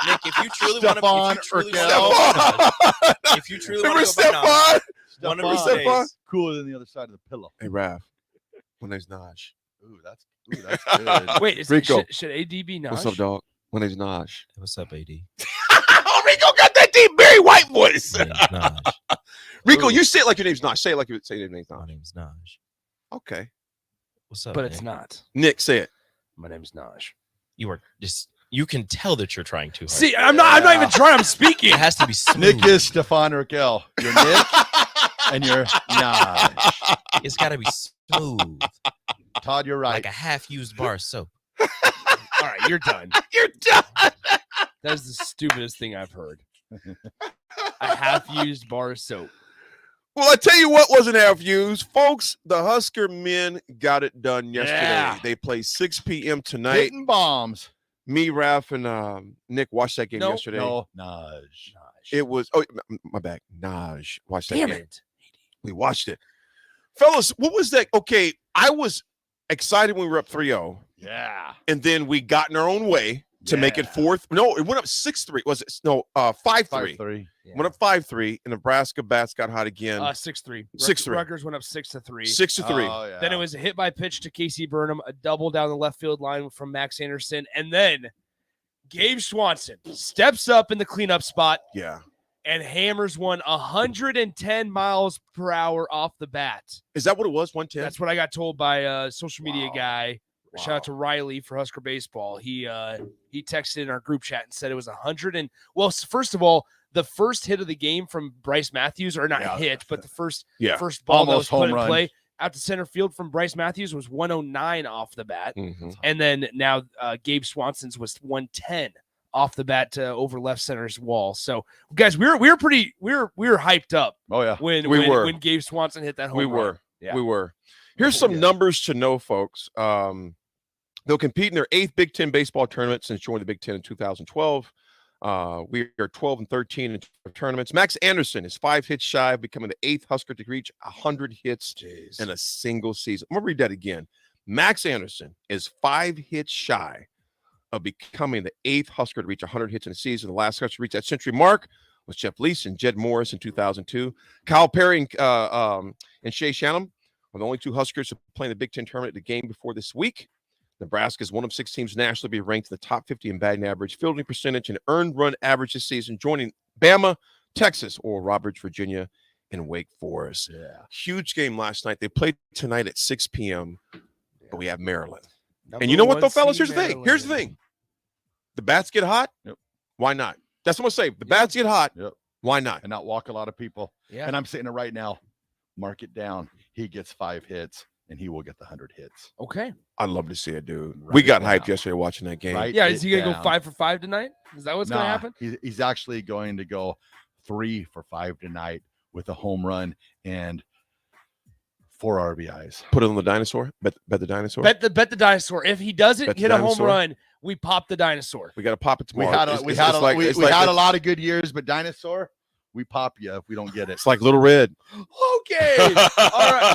Nick, if you truly Stefan want if you truly want Remember to go by Naj, Stefan? one of these Stefan? days, Cooler than the other side of the pillow. Hey, Raph. My name's Naj. Ooh, that's good. Wait, Rico. should AD be Naj? What's up, dog? My name's Naj. what's up, AD? Oh, Rico got that deep Barry White voice. My name's Naj. Rico, you say it like your name's Naj. Say it like you say your name's My Naj. name's Naj. Okay. What's up? But Nick? it's not. Nick, say it. My name's Naj. You are just. You can tell that you're trying too hard. See, I'm not even trying. I'm speaking. It has to be smooth. Nick is Stefan Raquel. You're Nick and you're Naj. It's got to be smooth, Todd, you're right. like a half-used bar of soap. All right, you're done. You're done. That is the stupidest thing I've heard. a half-used bar of soap. Well, I tell you what wasn't half used. Folks, the Husker men got it done yesterday. Yeah. They play 6 p.m. tonight. Hitting bombs. Me, Raff, and Nick watched that game yesterday. No, Naj. It was, oh, my bad. Naj watched that Damn game. it. We watched it. Fellas, what was that? Okay, I was excited when we were up 3-0. Yeah. And then we got in our own way to make it fourth. No, it went up 6-3. Was it? No, 5-3. 5-3. Went up 5-3, and Nebraska bats got hot again. 6-3. 6-3. Rutgers went up 6-3. 6-3. Oh, yeah. Then it was a hit by pitch to Casey Burnham, a double down the left field line from Max Anderson, and then Gabe Swanson steps up in the cleanup spot. Yeah. And hammers one 110 miles per hour off the bat. Is that what it was? 110? That's what I got told by a social media guy. Wow. Shout out to Riley for Husker Baseball. He texted in our group chat and said it was 100. And well, first of all, the first hit of the game from Bryce Matthews, or not hit, but the first ball almost that was put in home play out to center field from Bryce Matthews was 109 off the bat. Mm-hmm. And then now Gabe Swanson's was 110 off the bat to over left center's wall. So guys, we were hyped up. Oh yeah. When Gabe Swanson hit that home run. We were. Here's some numbers to know, folks. They'll compete in their 8th Big Ten baseball tournament since joining the Big Ten in 2012. We are 12-13 in tournaments. Max Anderson is 5 hits shy of becoming the 8th Husker to reach 100 hits in a single season. I'm going to read that again. Max Anderson is 5 hits shy of becoming the 8th Husker to reach 100 hits in a season. The last Husker to reach that century mark was Jeff Lease and Jed Morris in 2002. Kyle Perry and Shea Shannon are the only 2 Huskers to play in the Big Ten tournament the game before this week. Nebraska is one of 6 teams nationally to be ranked in the top 50 in batting average, fielding percentage, and earned run average this season, joining Bama, Texas, Oral Roberts, Virginia, and Wake Forest. Yeah. Huge game last night. They played tonight at 6 p.m., but we have Maryland. And you know what, though, fellas? Here's the thing. Here's the thing. The bats get hot. Yep. Why not? That's what I'm going to say. The bats get hot. Yep. Why not? And not walk a lot of people. Yeah. And I'm saying it right now. Mark it down. He gets 5 hits, and he will get the 100 hits. Okay. I'd love to see it, dude. We got hyped yesterday watching that game. Write Yeah, is he it going to go down. 5 for 5 tonight? Is that what's going to happen? He's actually going to go 3 for 5 tonight with a home run and 4 RBIs. Put it on the dinosaur. Bet the dinosaur. Bet the dinosaur. If he doesn't Bet the hit a home dinosaur. run, we pop the dinosaur. We got to pop it We tomorrow. had a lot of good years, but dinosaur, we pop you if we don't get it. It's like Little Red. Okay. All right.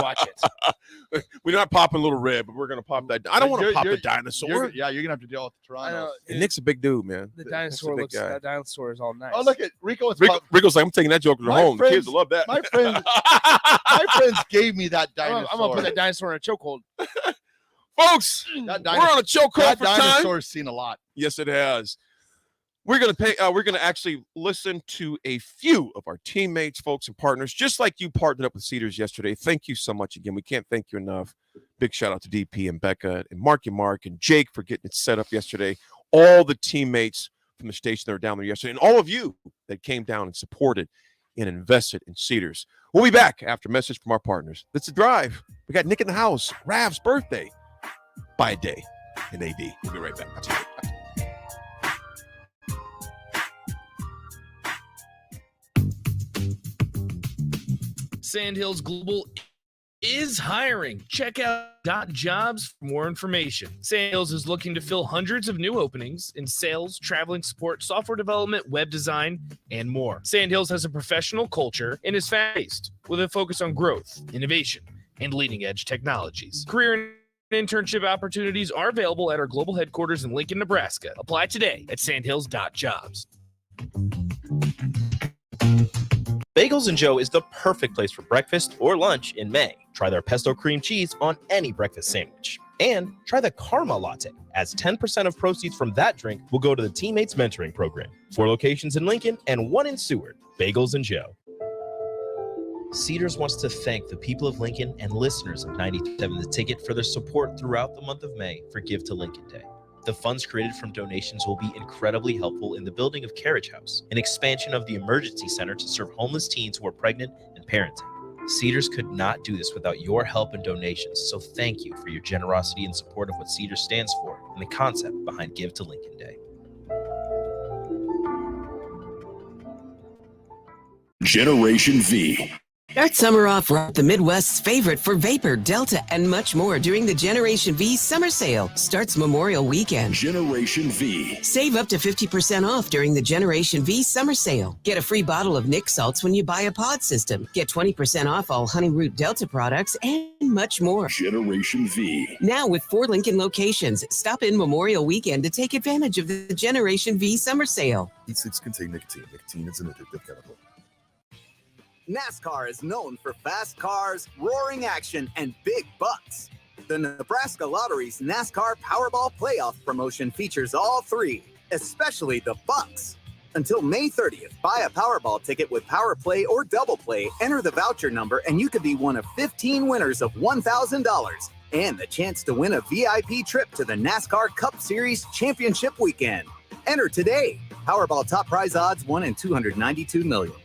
Watch it. We're not popping Little Red, but we're gonna pop that. I don't want to pop the dinosaur. You're gonna have to deal with Toronto. And Nick's a big dude, man. The dinosaur big looks. guy. That dinosaur is all nice. Oh, look at Rico. Rico's like, I'm taking that joker home. The kids will love that. My friends gave me that dinosaur. I'm gonna put that dinosaur in a chokehold. Folks, That we're on a chokehold that for time. dinosaur's seen a lot. Yes, it has. We're gonna actually listen to a few of our teammates, folks, and partners, just like you partnered up with Cedars yesterday. Thank you so much again. We can't thank you enough. Big shout out to DP and Becca and Mark and Jake for getting it set up yesterday. All the teammates from the station that were down there yesterday, and all of you that came down and supported and invested in Cedars. We'll be back after a message from our partners. That's The Drive. We got Nick in the house. Rav's birthday. By a day in AD. We'll be right back. Sandhills Global is hiring. Check out .jobs for more information. Sandhills is looking to fill hundreds of new openings in sales, traveling support, software development, web design, and more. Sandhills has a professional culture and is fast-paced with a focus on growth, innovation, and leading-edge technologies. Career and internship opportunities are available at our global headquarters in Lincoln, Nebraska. Apply today at sandhills.jobs. Bagels and Joe is the perfect place for breakfast or lunch in May. Try their pesto cream cheese on any breakfast sandwich. And try the Karma Latte, as 10% of proceeds from that drink will go to the Teammates Mentoring Program. 4 locations in Lincoln and 1 in Seward. Bagels and Joe. Cedars wants to thank the people of Lincoln and listeners of 97 The Ticket for their support throughout the month of May for Give to Lincoln Day. The funds created from donations will be incredibly helpful in the building of Carriage House, an expansion of the emergency center to serve homeless teens who are pregnant and parenting. Cedars could not do this without your help and donations, so thank you for your generosity and support of what Cedars stands for and the concept behind Give to Lincoln Day. Generation V. Start summer off right, the Midwest's favorite for Vapor, Delta, and much more during the Generation V Summer Sale. Starts Memorial Weekend. Generation V. Save up to 50% off during the Generation V Summer Sale. Get a free bottle of Nick Salts when you buy a pod system. Get 20% off all Honey Root Delta products and much more. Generation V. Now with 4 Lincoln locations. Stop in Memorial Weekend to take advantage of the Generation V Summer Sale. These sticks contain nicotine. Nicotine is an addictive chemical. NASCAR is known for fast cars, roaring action, and big bucks. The Nebraska Lottery's NASCAR Powerball Playoff promotion features all three, especially the bucks. Until May 30th, buy a Powerball ticket with Power Play or Double Play, enter the voucher number, and you could be one of 15 winners of $1,000 and the chance to win a VIP trip to the NASCAR Cup Series Championship Weekend. Enter today. Powerball top prize odds 1 in 292 million.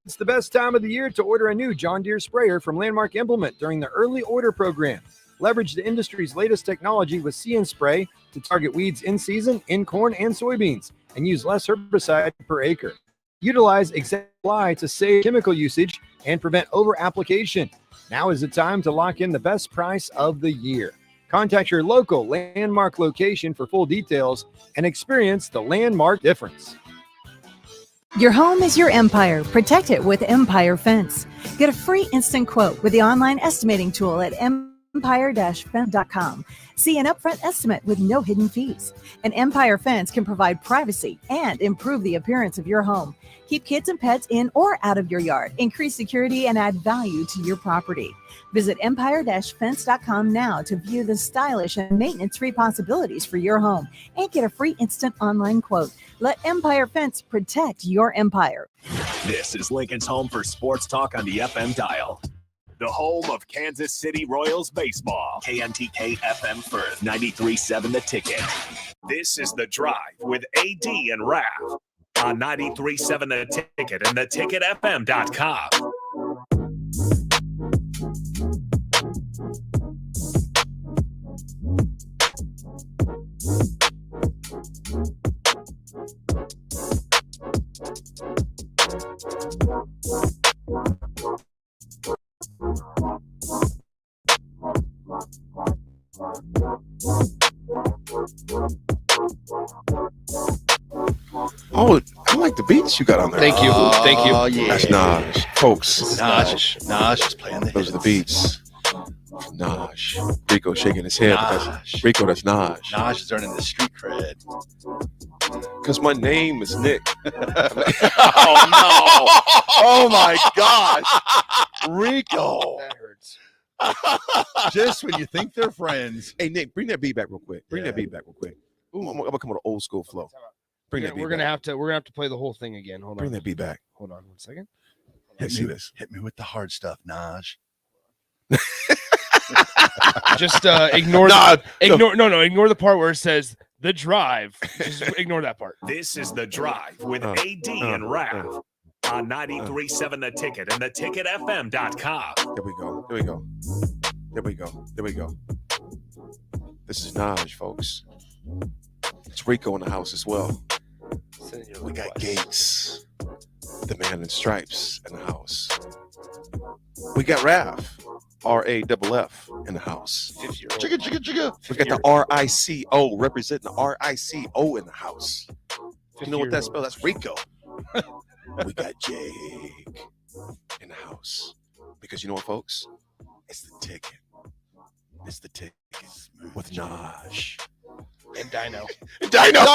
It's the best time of the year to order a new John Deere sprayer from Landmark Implement during the early order program. Leverage the industry's latest technology with See and Spray to target weeds in season, in corn and soybeans, and use less herbicide per acre. Utilize Exemplify to save chemical usage and prevent over-application. Now is the time to lock in the best price of the year. Contact your local Landmark location for full details and experience the Landmark difference. Your home is your empire. Protect it with Empire Fence. Get a free instant quote with the online estimating tool at empire-fence.com. See an upfront estimate with no hidden fees. An Empire Fence can provide privacy and improve the appearance of your home. Keep kids and pets in or out of your yard. Increase security and add value to your property. Visit empire-fence.com now to view the stylish and maintenance-free possibilities for your home and get a free instant online quote. Let Empire Fence protect your empire. This is Lincoln's home for sports talk on the FM dial. The home of Kansas City Royals baseball. KNTK FM Firth, 93.7 The Ticket. This is The Drive with AD and Raff on 93.7 The Ticket and theticketfm.com. Oh, I like the beats you got on there. Thank you. Thank you. Oh, yeah. That's Naj. Folks. Naj is playing the Those are the beats. Naj. Rico shaking his head. That's Rico, that's Naj. Naj is earning the street cred. Because my name is Nick. Oh, no. Oh, my gosh. Rico. That hurts. Just when you think they're friends. Hey, Nick, bring that beat back real quick. Bring that beat back real quick. Ooh, I'm gonna come with an old school flow. Bring that beat We're back. gonna have to play the whole thing again. Hold on. Bring that beat back. Hold on 1 second. Let's see this. Hit me with the hard stuff, Naj. Just ignore ignore the part where it says The Drive. Just ignore that part. This is The Drive with AD and Raff on 93.7 The Ticket and theticketfm.com. There we go. There we go. There we go. There we go. This is Naj, folks. It's Rico in the house as well. We got Gates, the man in stripes, in the house. We got Raff, R-A-F-F, in the house. Chugga, chugga, chugga. We got the R-I-C-O, representing the R-I-C-O in the house. You know what that spells? That's Rico. We got Jake in the house. Because you know what, folks? It's the ticket. It's the ticket with Naj. And Dino. Dino!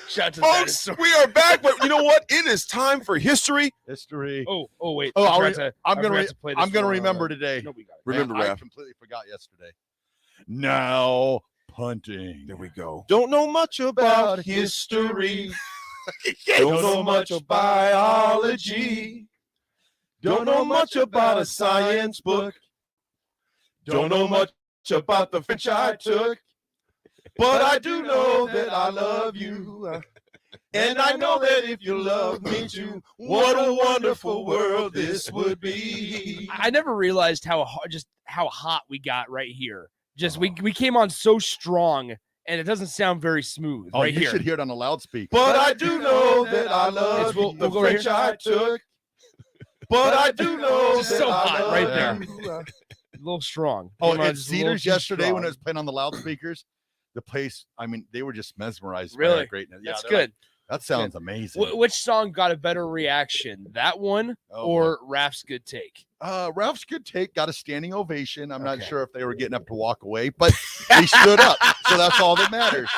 Shout out to folks, the we are back, but you know what? It is time for history. History. Oh, wait. Oh, I'm gonna remember today. No, we got it. Remember, I Raff. completely forgot yesterday. Now punting. There we go. Don't know much about history. Don't know much of biology. Don't know much about a science book. Don't know much about the French I took. But I do know that I love you. And I know that if you love me too, what a wonderful world this would be. I never realized how hot we got right here. Just we came on so strong and it doesn't sound very smooth. Oh, right you here. should hear it on the loudspeaker. But I do know that I love We'll the go right French here. I took. But I do know Just that so I hot love right there. you. A little strong. Oh, Came on at just a little Cedars too yesterday when strong. it was playing on the loudspeakers, the place, I mean, they were just mesmerized by Really? that greatness. Yeah, That's they're good. like, that sounds amazing. Which song got a better reaction, that one or Raff's Good Take? Ralph's Good Take got a standing ovation. I'm not sure if they were getting up to walk away, but they stood up, so that's all that matters.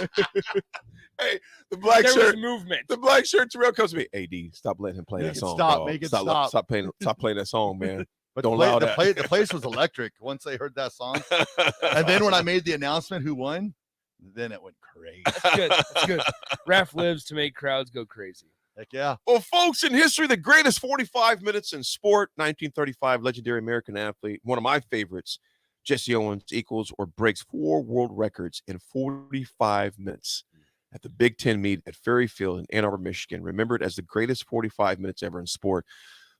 Hey, the black There was shirt movement. The black shirt Terrell comes to me. AD, stop letting him play Make that it song. stop, dog. make it stop. Stop playing that song, man. But Don't allow that. the place was electric once they heard that song. And then when I made the announcement who won, then it went crazy. That's good. That's good. Raff lives to make crowds go crazy. Heck yeah. Well, folks, in history, the greatest 45 minutes in sport, 1935, legendary American athlete, one of my favorites, Jesse Owens equals or breaks 4 world records in 45 minutes at the Big Ten meet at Ferry Field in Ann Arbor, Michigan, remembered as the greatest 45 minutes ever in sport.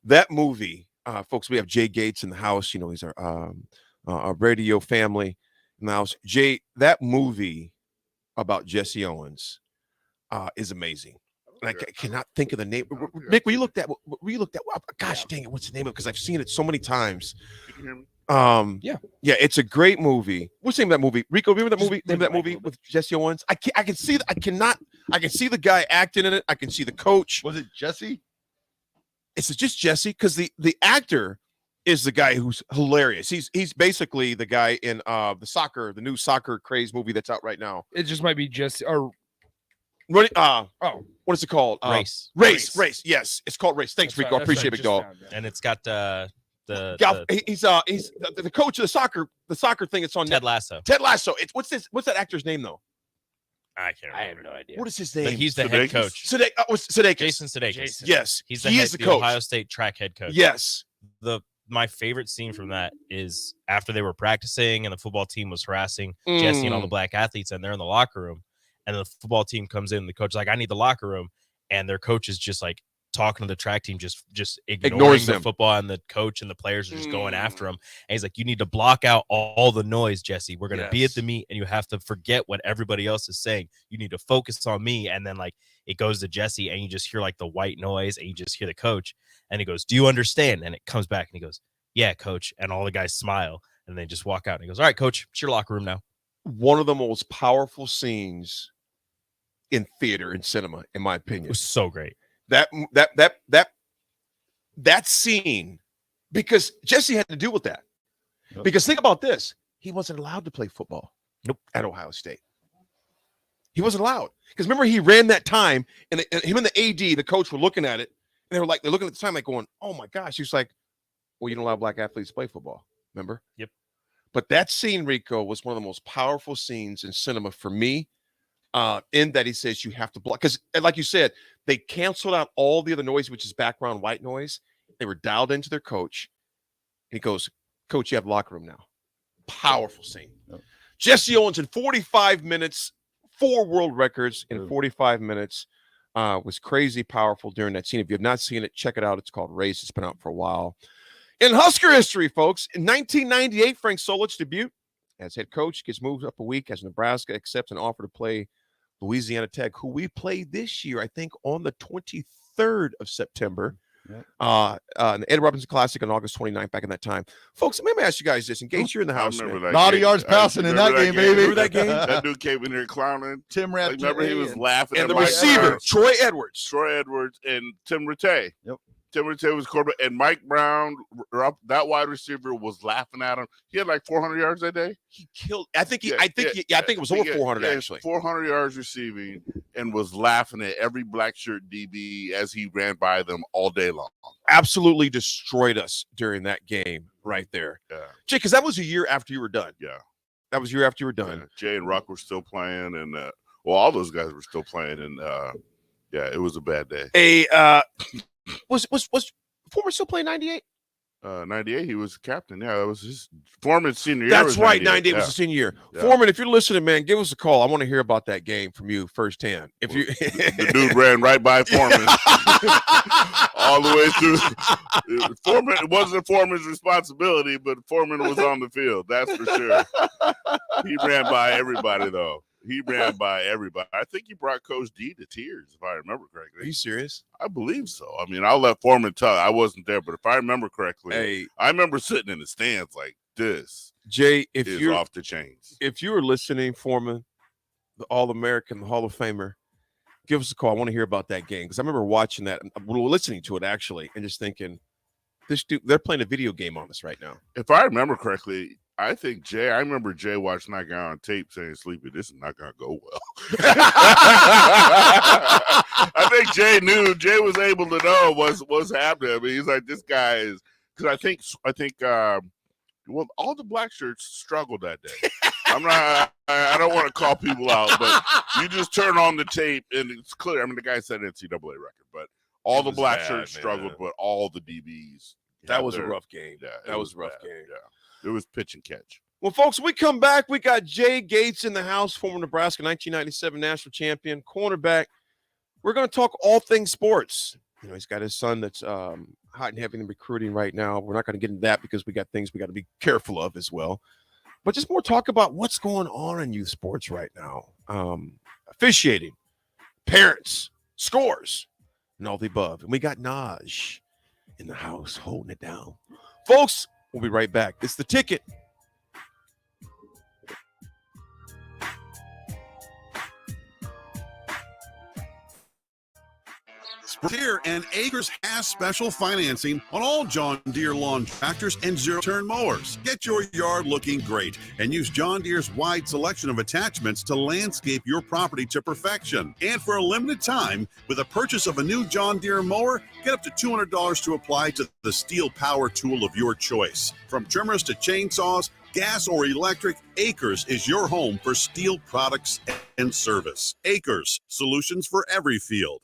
That movie, folks, we have Jay Gates in the house. You know, he's our radio family in the house. Jay, that movie about Jesse Owens is amazing. And I cannot think of the name. Nick, will you look that? Gosh dang it, what's the name of it? Because I've seen it so many times. Yeah, it's a great movie. What's the name of that movie? Rico, remember that movie? Name of that movie with Jesse Owens? I can see the guy acting in it. I can see the coach. Was it Jesse? It's just Jesse because the actor is the guy who's hilarious. He's basically the guy in the new soccer craze movie that's out right now. It just might be Jesse or what is it called? Race. Race. Yes, it's called Race. Thanks, Rico. I appreciate it, big dog. And it's got He's the coach of the soccer thing. It's on Ted Lasso. Ted Lasso. What's that actor's name though? I can't remember. I have no idea. What is his But name? he's the head coach. Sudeikis. Jason Sudeikis. Yes, He's he is the coach. Ohio State track head coach. Yes. My favorite scene from that is after they were practicing and the football team was harassing Jesse and all the black athletes, and they're in the locker room, and the football team comes in, and the coach is like, I need the locker room, and their coach is just like talking to the track team, just ignoring the them. football, and the coach and the players are just going after him. And he's like, you need to block out all the noise, Jesse. We're going to be at the meet, and you have to forget what everybody else is saying. You need to focus on me. And then like it goes to Jesse, and you just hear like the white noise, and you just hear the coach, and he goes, do you understand? And it comes back, and he goes, yeah, coach. And all the guys smile, and they just walk out, and he goes, all right, coach, it's your locker room now. One of the most powerful scenes in theater and cinema, in my opinion. It was so great. That scene, because Jesse had to deal with that. Yep. Because think about this. He wasn't allowed to play football. Nope. At Ohio State. He wasn't allowed. Because remember, he ran that time, and him and the AD, the coach, were looking at it, and they're looking at the time like going, oh my gosh. He's like, well, you don't allow black athletes to play football. Remember? Yep. But that scene, Rico, was one of the most powerful scenes in cinema for me. In that he says you have to block, because like you said, they canceled out all the other noise, which is background white noise. They were dialed into their coach. And he goes, coach, you have the locker room now. Powerful scene. Yep. Jesse Owens in 45 minutes, 4 world records in 45 minutes. Was crazy powerful during that scene. If you have not seen it, check it out. It's called Race. It's been out for a while. In Husker history, folks, in 1998, Frank Solich's debut as head coach gets moved up a week as Nebraska accepts an offer to play Louisiana Tech, who we played this year, I think, on the 23rd of September. Yep. The Ed Robinson Classic on August 29th, back in that time. Folks, let me ask you guys this. In case you're in the house, A lot of yards passing in that game, baby. Remember that game? That dude came in here clowning. Tim Rattay. Remember he was laughing. And at the receiver, Troy Edwards. And Tim Rattay. Yep. Tim Rattay was quarterback, and Mike Brown, that wide receiver, was laughing at him. He had like 400 yards that day. He killed. I think it was over 400 actually. 400 yards receiving, and was laughing at every black shirt DB as he ran by them all day long. Absolutely destroyed us during that game right there. Yeah, Jay, because that was a year after you were done. Yeah, that was a year after you were done. Yeah. Jay and Ruck were still playing, and all those guys were still playing, and yeah, it was a bad day. Was Foreman still playing 98? 98, he was captain. Yeah, that was his Foreman's senior year. That's right, 98 was the senior year. Yeah. Foreman, if you're listening, man, give us a call. I want to hear about that game from you firsthand. If you the dude ran right by Foreman all the way through. Foreman, it wasn't Foreman's responsibility, but Foreman was on the field. That's for sure. He ran by everybody, though. He ran by everybody. I think he brought Coach D to tears, if I remember correctly. Are you serious? I believe so. I mean, I'll let Foreman tell. I wasn't there, but if I remember correctly, I remember sitting in the stands like this. Jay, if is you're off the chains. If you were listening, Foreman, the All-American, the Hall of Famer, give us a call. I want to hear about that game because I remember watching that, listening to it actually, and just thinking, this dude, they're playing a video game on us right now. If I remember correctly, I remember Jay watching that guy on tape saying, Sleepy, this is not going to go well. I think Jay was able to know what's happening. I mean, he's like, this guy is, because I think all the black shirts struggled that day. I don't want to call people out, but you just turn on the tape and it's clear. I mean, the guy said NCAA record, but all the black shirts struggled, but all the DBs. That was a rough game. Yeah, that was a rough game. Yeah. It was pitch and catch. Well, folks, we come back. We got Jay Gates in the house, former Nebraska 1997 national champion, cornerback. We're going to talk all things sports. You know, he's got his son that's hot and heavy in recruiting right now. We're not going to get into that because we got things we got to be careful of as well. But just more talk about what's going on in youth sports right now. Officiating, parents, scores, and all the above. And we got Naj in the house holding it down. Folks, we'll be right back. It's The Ticket. Deere and Acres has special financing on all John Deere lawn tractors and zero-turn mowers. Get your yard looking great and use John Deere's wide selection of attachments to landscape your property to perfection. And for a limited time, with a purchase of a new John Deere mower, get up to $200 to apply to the steel power tool of your choice. From trimmers to chainsaws, gas or electric, Acres is your home for steel products and service. Acres, solutions for every field.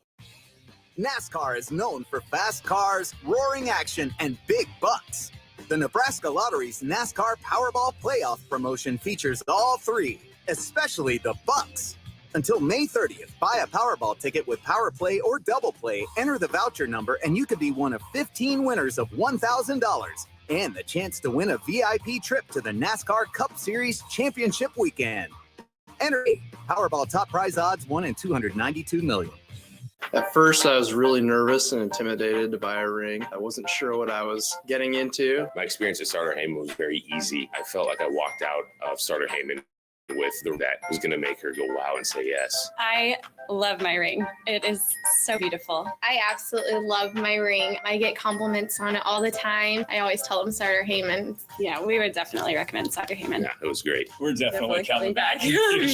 NASCAR is known for fast cars, roaring action, and big bucks. The Nebraska Lottery's NASCAR Powerball Playoff promotion features all three, especially the bucks. Until May 30th, buy a Powerball ticket with Power Play or Double Play, enter the voucher number, and you could be one of 15 winners of $1,000 and the chance to win a VIP trip to the NASCAR Cup Series Championship Weekend. Enter Powerball top prize odds 1 in 292 million. At first, I was really nervous and intimidated to buy a ring. I wasn't sure what I was getting into. My experience at Starter Heyman was very easy. I felt like I walked out of Starter Heyman with that was going to make her go wow and say yes. I love my ring. It is so beautiful. I absolutely love my ring. I get compliments on it all the time. I always tell them Starter Heyman. Yeah, we would definitely recommend Starter Heyman. Yeah, it was great. We're definitely coming back. Sure.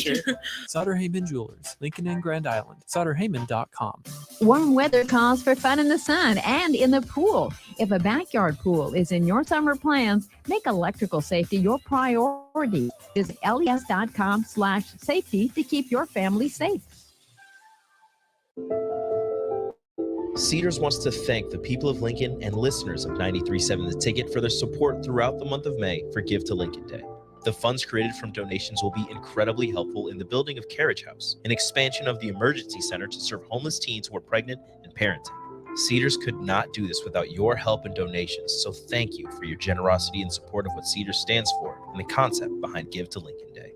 Sutter Heyman Jewelers, Lincoln and Grand Island. SutterHeyman.com. Warm weather calls for fun in the sun and in the pool. If a backyard pool is in your summer plans, make electrical safety your priority. Visit les.com/safety to keep your family safe. Cedars wants to thank the people of Lincoln and listeners of 93.7 The Ticket for their support throughout the month of May for Give to Lincoln Day. The funds created from donations will be incredibly helpful in the building of Carriage House, an expansion of the emergency center to serve homeless teens who are pregnant and parenting. Cedars could not do this without your help and donations, so thank you for your generosity and support of what Cedars stands for and the concept behind Give to Lincoln Day.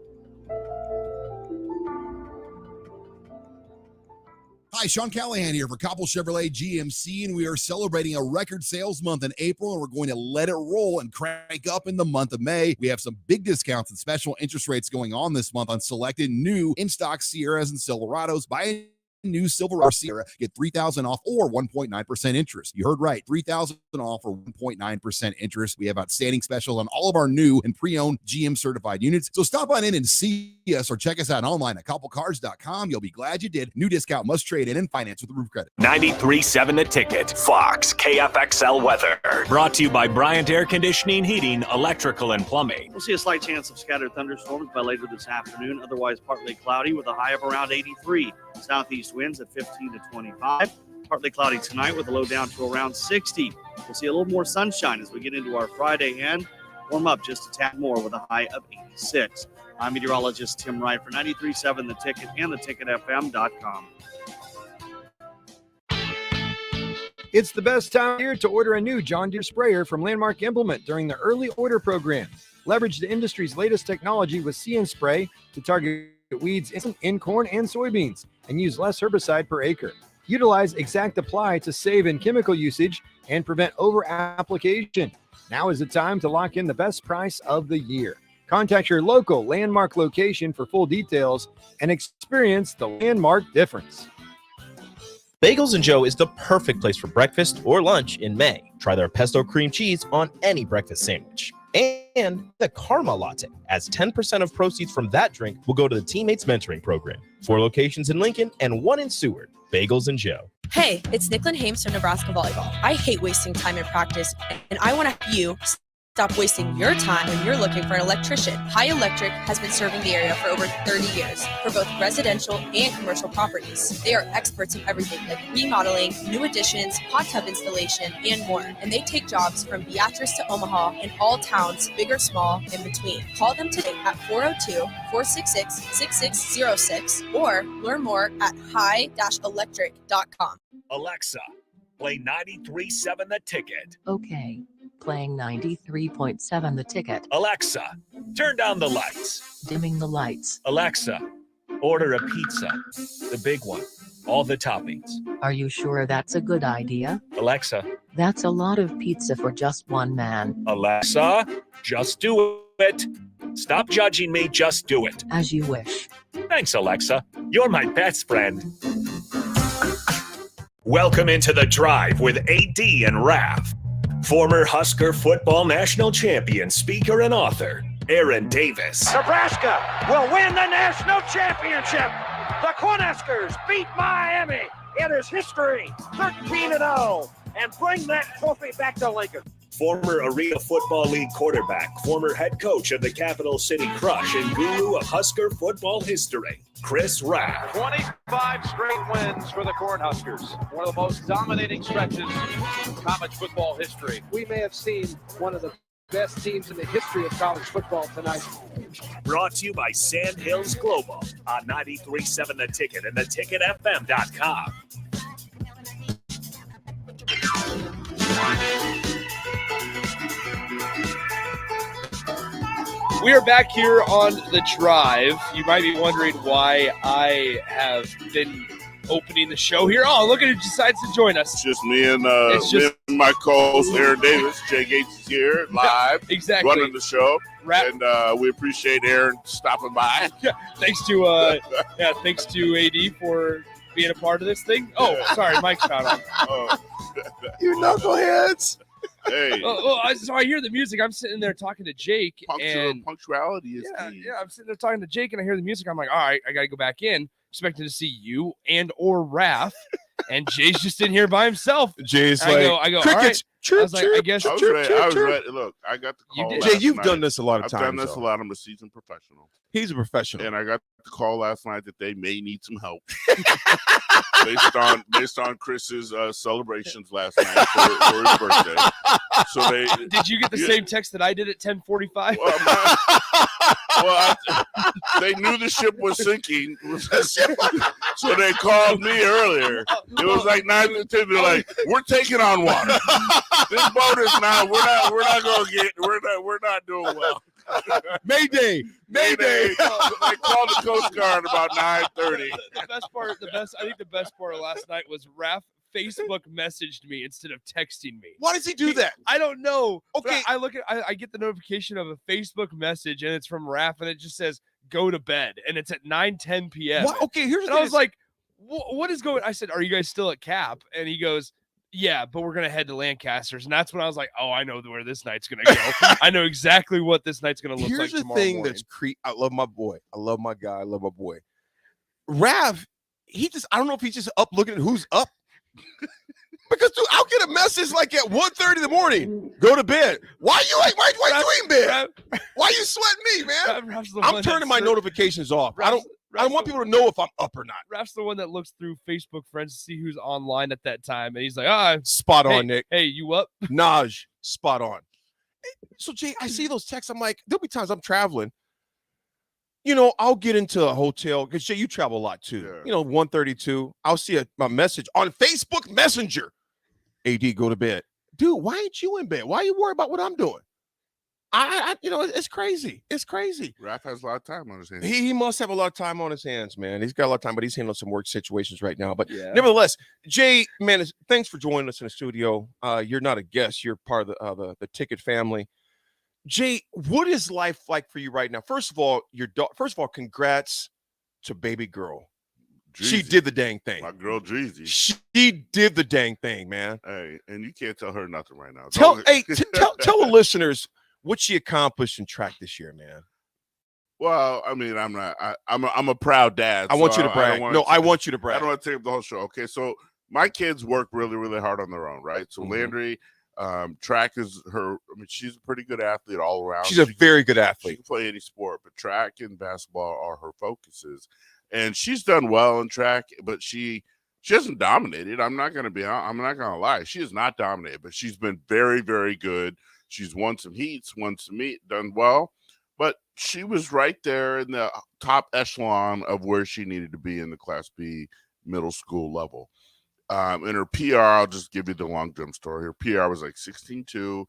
Hi, Sean Callahan here for Coppell Chevrolet GMC, and we are celebrating a record sales month in April, and we're going to let it roll and crank up in the month of May. We have some big discounts and special interest rates going on this month on selected new in-stock Sierras and Silverados. Buy new Silverado Sierra, get $3,000 off or 1.9% interest. You heard right, $3,000 off or 1.9% interest. We have outstanding specials on all of our new and pre-owned GM certified units. So stop on in and see us or check us out online at coppellcars.com. You'll be glad you did. New discount, must trade in and finance with the roof credit. 93.7 The Ticket, Fox, KFXL weather. Brought to you by Bryant Air Conditioning, Heating, Electrical, and Plumbing. We'll see a slight chance of scattered thunderstorms by later this afternoon. Otherwise, partly cloudy with a high of around 83. Southeast winds at 15 to 25. Partly cloudy tonight with a low down to around 60. We'll see a little more sunshine as we get into our Friday and warm up just a tad more with a high of 86. I'm meteorologist Tim Wright for 93.7 The Ticket and theticketfm.com. It's the best time of year to order a new John Deere sprayer from Landmark Implement during the early order program. Leverage the industry's latest technology with See & Spray to target weeds in corn and soybeans and use less herbicide per acre. Utilize Exact Apply to save in chemical usage and prevent over-application. Now is the time to lock in the best price of the year. Contact your local Landmark location for full details and experience the Landmark difference. Bagels and Joe is the perfect place for breakfast or lunch in May. Try their pesto cream cheese on any breakfast sandwich. And the Karma Latte, as 10% of proceeds from that drink will go to the Teammates Mentoring Program. 4 locations in Lincoln and 1 in Seward. Bagels and Joe. Hey, it's Nicklin Hames from Nebraska Volleyball. I hate wasting time in practice, and I want you stop wasting your time when you're looking for an electrician. High Electric has been serving the area for over 30 years for both residential and commercial properties. They are experts in everything like remodeling, new additions, hot tub installation, and more. And they take jobs from Beatrice to Omaha and all towns, big or small, in between. Call them today at 402-466-6606 or learn more at high-electric.com. Alexa, play 93.7 The Ticket. Okay. Playing 93.7 The Ticket. Alexa, turn down the lights. Dimming the lights. Alexa, order a pizza. The big one. All the toppings. Are you sure that's a good idea? Alexa. That's a lot of pizza for just one man. Alexa, just do it. Stop judging me, just do it. As you wish. Thanks, Alexa. You're my best friend. Welcome into The Drive with AD and Raff. Former Husker football national champion, speaker, and author, Aaron Davis. Nebraska will win the national championship. The Cornhuskers beat Miami. It is history, 13-0, and bring that trophy back to Lincoln. Former Arena Football League quarterback, former head coach of the Capital City Crush, and guru of Husker football history, Chris Raff. 25 straight wins for the Cornhuskers. One of the most dominating stretches in college football history. We may have seen one of the best teams in the history of college football tonight. Brought to you by Sand Hills Global on 93.7 The Ticket and theticketfm.com. We are back here on The Drive. You might be wondering why I have been opening the show here. Oh, look at who decides to join us. It's just me and my co-host Aaron Davis. Jay Gates is here live, exactly, running the show, and we appreciate Aaron stopping by. Thanks to AD for being a part of this thing. Oh, sorry, Mike's not on. Oh. You knuckleheads. Hey. So I hear the music. I'm sitting there talking to Jake. Punctuality is key. Yeah, I'm sitting there talking to Jake, and I hear the music. I'm like, all right, I got to go back in, expecting to see you or Raff. And Jay's just in here by himself. Jay's I go, all right. Chirp, I was like, I guess. I was ready. Look, I got the call. Jay, you've done this a lot of times. I've done this a lot. I'm a seasoned professional. He's a professional. And I got the call last night that they may need some help based on Chris's celebrations last night for his birthday. So did you get the same text that I did at 10:45? They knew the ship was sinking, so they called me earlier. It was like 9 to 10. They're like, "We're taking on water. This boat is not. We're not doing well." Mayday. They called the Coast Guard about 9:30. I think the best part of last night was Raff Facebook messaged me instead of texting me. Why does he do that? I don't know. Okay, I get the notification of a Facebook message and it's from Raff and it just says go to bed and it's at 9:10 p.m. What? Okay, here's the thing. I was like, what is going? I said, are you guys still at Cap? And he goes, yeah, but we're gonna head to Lancasters, and that's when I was like, oh, I know where this night's gonna go. I know exactly what this night's gonna look like tomorrow morning. Here's the thing that's I love my boy. I love my guy. I love my boy. Rav, I don't know if he's just up looking at who's up. Because dude, I'll get a message like at 1:30 in the morning. Go to bed. Why you in bed? Why you sweating me, man? I'm turning my notifications off. I don't want people to know if I'm up or not. Raff's the one that looks through Facebook friends to see who's online at that time, and he's like, spot on, Nick. Hey, you up? Naj, spot on. So Jay, I see those texts. I'm like, there'll be times I'm traveling. You know, I'll get into a hotel because Jay, you travel a lot too. Yeah. You know, 1:32. I'll see my message on Facebook Messenger. AD, go to bed. Dude, why ain't you in bed? Why are you worried about what I'm doing? it's crazy. It's crazy. Raff has a lot of time on his hands. He must have a lot of time on his hands, man. He's got a lot of time, but he's handling some work situations right now. But Yeah. nevertheless, Jay, man, thanks for joining us in the studio. You're not a guest. You're part of the Ticket family. Jay, what is life like for you right now? First of all, congrats to baby girl. Jeezy. She did the dang thing. My girl Jeezy. She did the dang thing, man. Hey, and you can't tell her nothing right now. Tell the listeners what she accomplished in track this year, man. Well, I mean, I'm a proud dad. I want you to brag. I want you to brag. I don't want to take up the whole show. Okay, so my kids work really, really hard on their own, right? So Landry, track is her. I mean, she's a pretty good athlete all around. She's a very good athlete. She can play any sport, but track and basketball are her focuses. And she's done well in track, but she hasn't dominated. I'm not gonna lie. She has not dominated, but she's been very, very good. She's won some heats, won some meet, done well. But she was right there in the top echelon of where she needed to be in the Class B middle school level. In her PR, I'll just give you the long jump story. Her PR was like 16.2,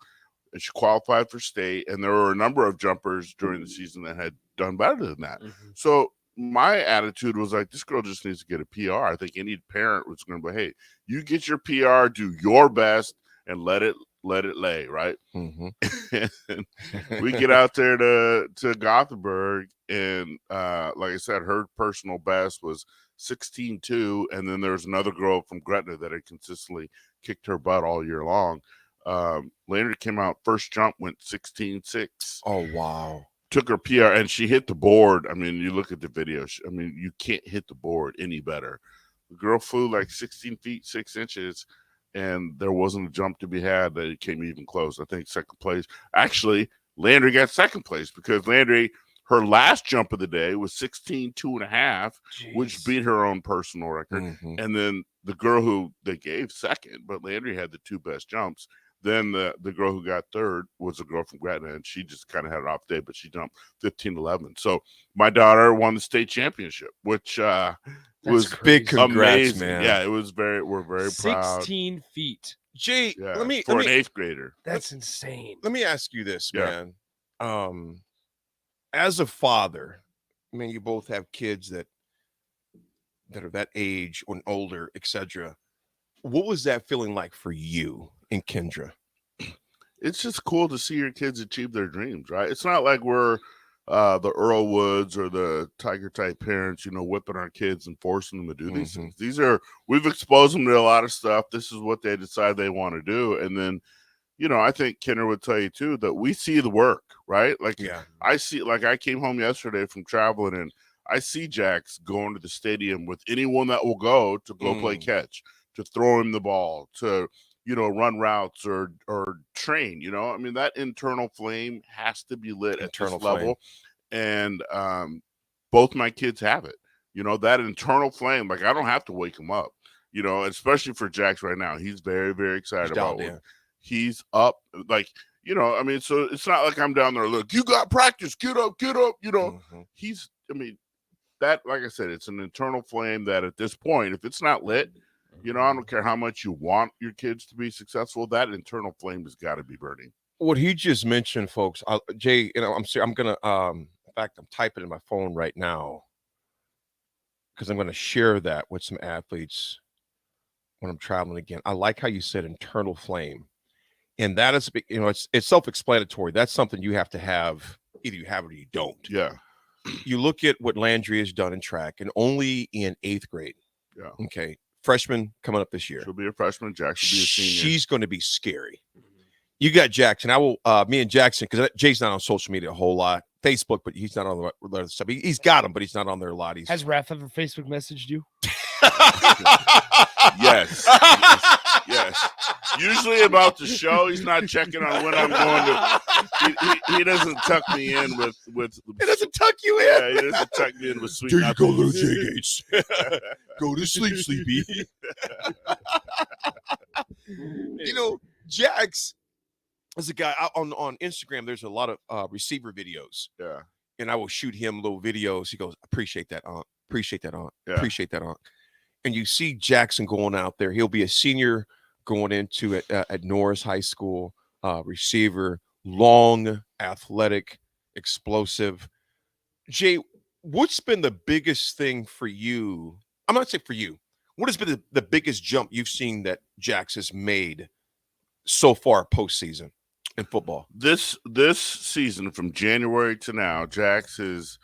and she qualified for state. And there were a number of jumpers during the season that had done better than that. So my attitude was like, this girl just needs to get a PR. I think any parent was going to be, hey, you get your PR, do your best, and let it lay, right? And we get out there to Gothenburg, and like I said, her personal best was 16.2, and then there's another girl from Gretna that had consistently kicked her butt all year long. Landry came out, first jump went 16.6. Oh, wow. Took her PR, and she hit the board. I mean, you look at the video. I mean, you can't hit the board any better. The girl flew like 16 feet, 6 inches, and there wasn't a jump to be had that it came even close. I think second place. Actually, Landry got second place because Landry, her last jump of the day was 16.2.5, which beat her own personal record. And then the girl who they gave second, but Landry had the two best jumps. Then the girl who got third was a girl from Gretna, and she just kind of had an off day, but she jumped 15.11. So my daughter won the state championship, which was big. Congrats, amazing. man. Yeah, it was we're very proud. 16 feet. Jay, Yeah, let me for an eighth grader. That's insane. Let me ask you this, man. As a father, I mean, you both have kids that are that age or older, etc. What was that feeling like for you and Kendra? It's just cool to see your kids achieve their dreams, right? It's not like we're the Earl Woods or the Tiger type parents, whipping our kids and forcing them to do these things. We've exposed them to a lot of stuff. This is what they decide they want to do. And then, I think Kendra would tell you too, that we see the work, right? Like, I came home yesterday from traveling, and I see Jax going to the stadium with anyone that will go to go play catch, to throw him the ball, to, run routes or train, I mean, that internal flame has to be lit at this level. And both my kids have it, that internal flame. Like, I don't have to wake him up, especially for Jax right now. He's very, very excited about it. He's up, like, I mean, so it's not like I'm down there, look, you got practice, get up, he's, I mean, that, like I said, it's an internal flame that at this point, if it's not lit, I don't care how much you want your kids to be successful, that internal flame has got to be burning. What he just mentioned, folks, Jay, I'm gonna, in fact, I'm typing in my phone right now because I'm going to share that with some athletes when I'm traveling again. I like how you said internal flame, and that is, it's self-explanatory. That's something you have to have. Either you have it or you don't. Yeah. You look at what Landry has done in track, and only in 8th grade. Yeah. Okay. Freshman coming up this year. She'll be a freshman. Jackson will be a senior. She's going to be scary. You got Jackson. I will, me and Jackson, because Jay's not on social media a whole lot. Facebook, but he's not on the other stuff. He's got them, but he's not on there a lot. Has Raff ever Facebook messaged you? Yes. Yes. Usually about the show, he's not checking on when I'm going to. He doesn't tuck me in with. He doesn't tuck you in. Yeah, he doesn't tuck me in with sweet. There you go, little Jay Gates. Go to sleep, sleepy. Jax is a guy on Instagram. There's a lot of receiver videos. Yeah. And I will shoot him little videos. He goes, appreciate that, Aunt. Appreciate that, Aunt. Yeah. Appreciate that, Aunt. And you see Jackson going out there. He'll be a senior going into at Norris High School, receiver, long, athletic, explosive. Jay, what's been the biggest thing for you? I'm not saying for you. What has been the biggest jump you've seen that Jax has made so far postseason in football? This season, from January to now, Jax is,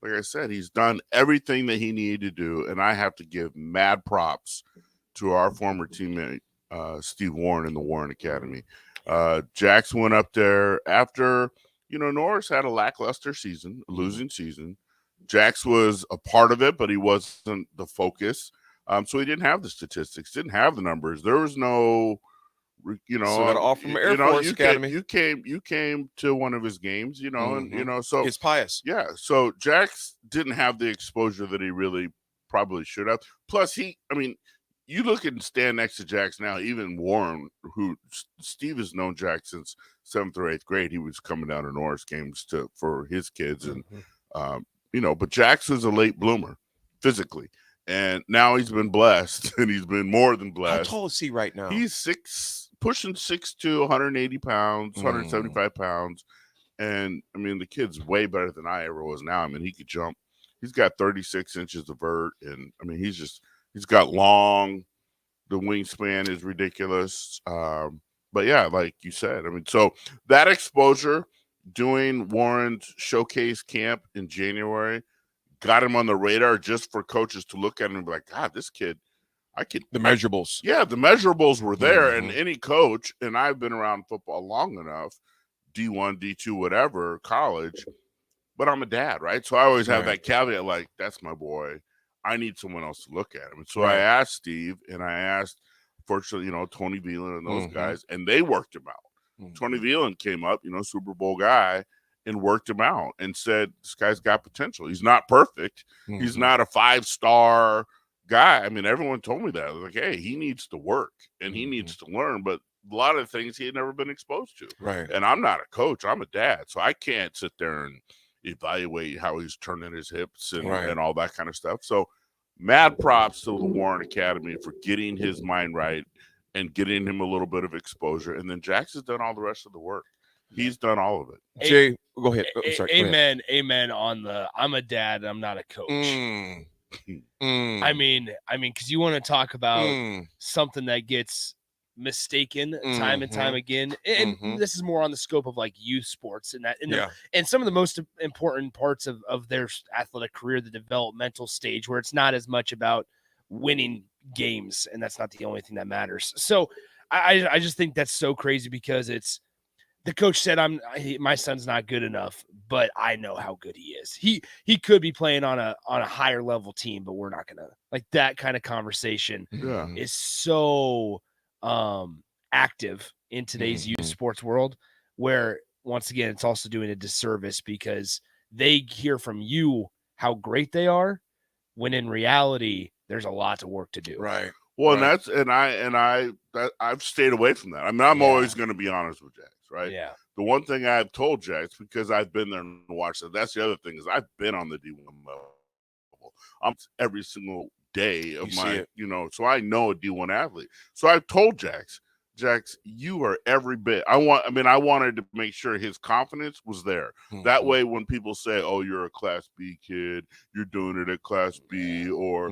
like I said, he's done everything that he needed to do, and I have to give mad props to our former teammate Steve Warren in the Warren Academy. Jax went up there after, Norris had a lackluster season, a losing season. Jax was a part of it, but he wasn't the focus. So he didn't have the statistics, didn't have the numbers. There was no, So got off from Air Force Academy. You came to one of his games, and so it's pious. Yeah. So Jax didn't have the exposure that he really probably should have. Plus, you look and stand next to Jax now, even Warren, who Steve has known Jax since 7th or 8th grade. He was coming down to Norris games for his kids. And, but Jax was a late bloomer physically. And now he's been blessed, and he's been more than blessed. How tall is he right now? He's pushing 6'2", 180 pounds, 175 pounds. And, the kid's way better than I ever was now. He could jump. He's got 36 inches of vert. And, he's got long. The wingspan is ridiculous. But, yeah, like you said, so that exposure, doing Warren's showcase camp in January, got him on the radar just for coaches to look at him and be like, God, this kid, the measurables. The measurables were there. And any coach, and I've been around football long enough, D1, D2, whatever, college, but I'm a dad, right? So I always have that caveat, like, that's my boy. I need someone else to look at him. And so I asked Steve, and I asked, fortunately, Tony Veland and those guys, and they worked him out. Tony Veland came up, Super Bowl guy, and worked him out and said, this guy's got potential. He's not perfect. He's not a 5-star guy. Everyone told me that. Like, hey, he needs to work and he needs to learn, but a lot of things he had never been exposed to. Right. And I'm not a coach. I'm a dad. So I can't sit there and evaluate how he's turning his hips and all that kind of stuff. So mad props to the Warren Academy for getting his mind right and getting him a little bit of exposure. And then Jax has done all the rest of the work. He's done all of it. Jay, go ahead. I'm sorry, go ahead. Amen on the I'm a dad, I'm not a coach. Because you want to talk about something that gets mistaken time and time again. And this is more on the scope of like youth sports and some of the most important parts of their athletic career, the developmental stage, where it's not as much about winning games, and that's not the only thing that matters. So I just think that's so crazy, because it's the coach said, my son's not good enough, but I know how good he is. He could be playing on a higher level team, but we're not gonna, like, that kind of conversation is so active in today's youth sports world, where once again it's also doing a disservice, because they hear from you how great they are, when in reality there's a lot of work to do. Right. Well, and I've stayed away from that. I'm always going to be honest with Jax, right? Yeah. The one thing I've told Jax, because I've been there and watched it, that's the other thing, is I've been on the D1 level. I'm every single day of so I know a D1 athlete. So I've told Jax, you are every bit. I wanted to make sure his confidence was there. That way, when people say, oh, you're a Class B kid, you're doing it at Class B, or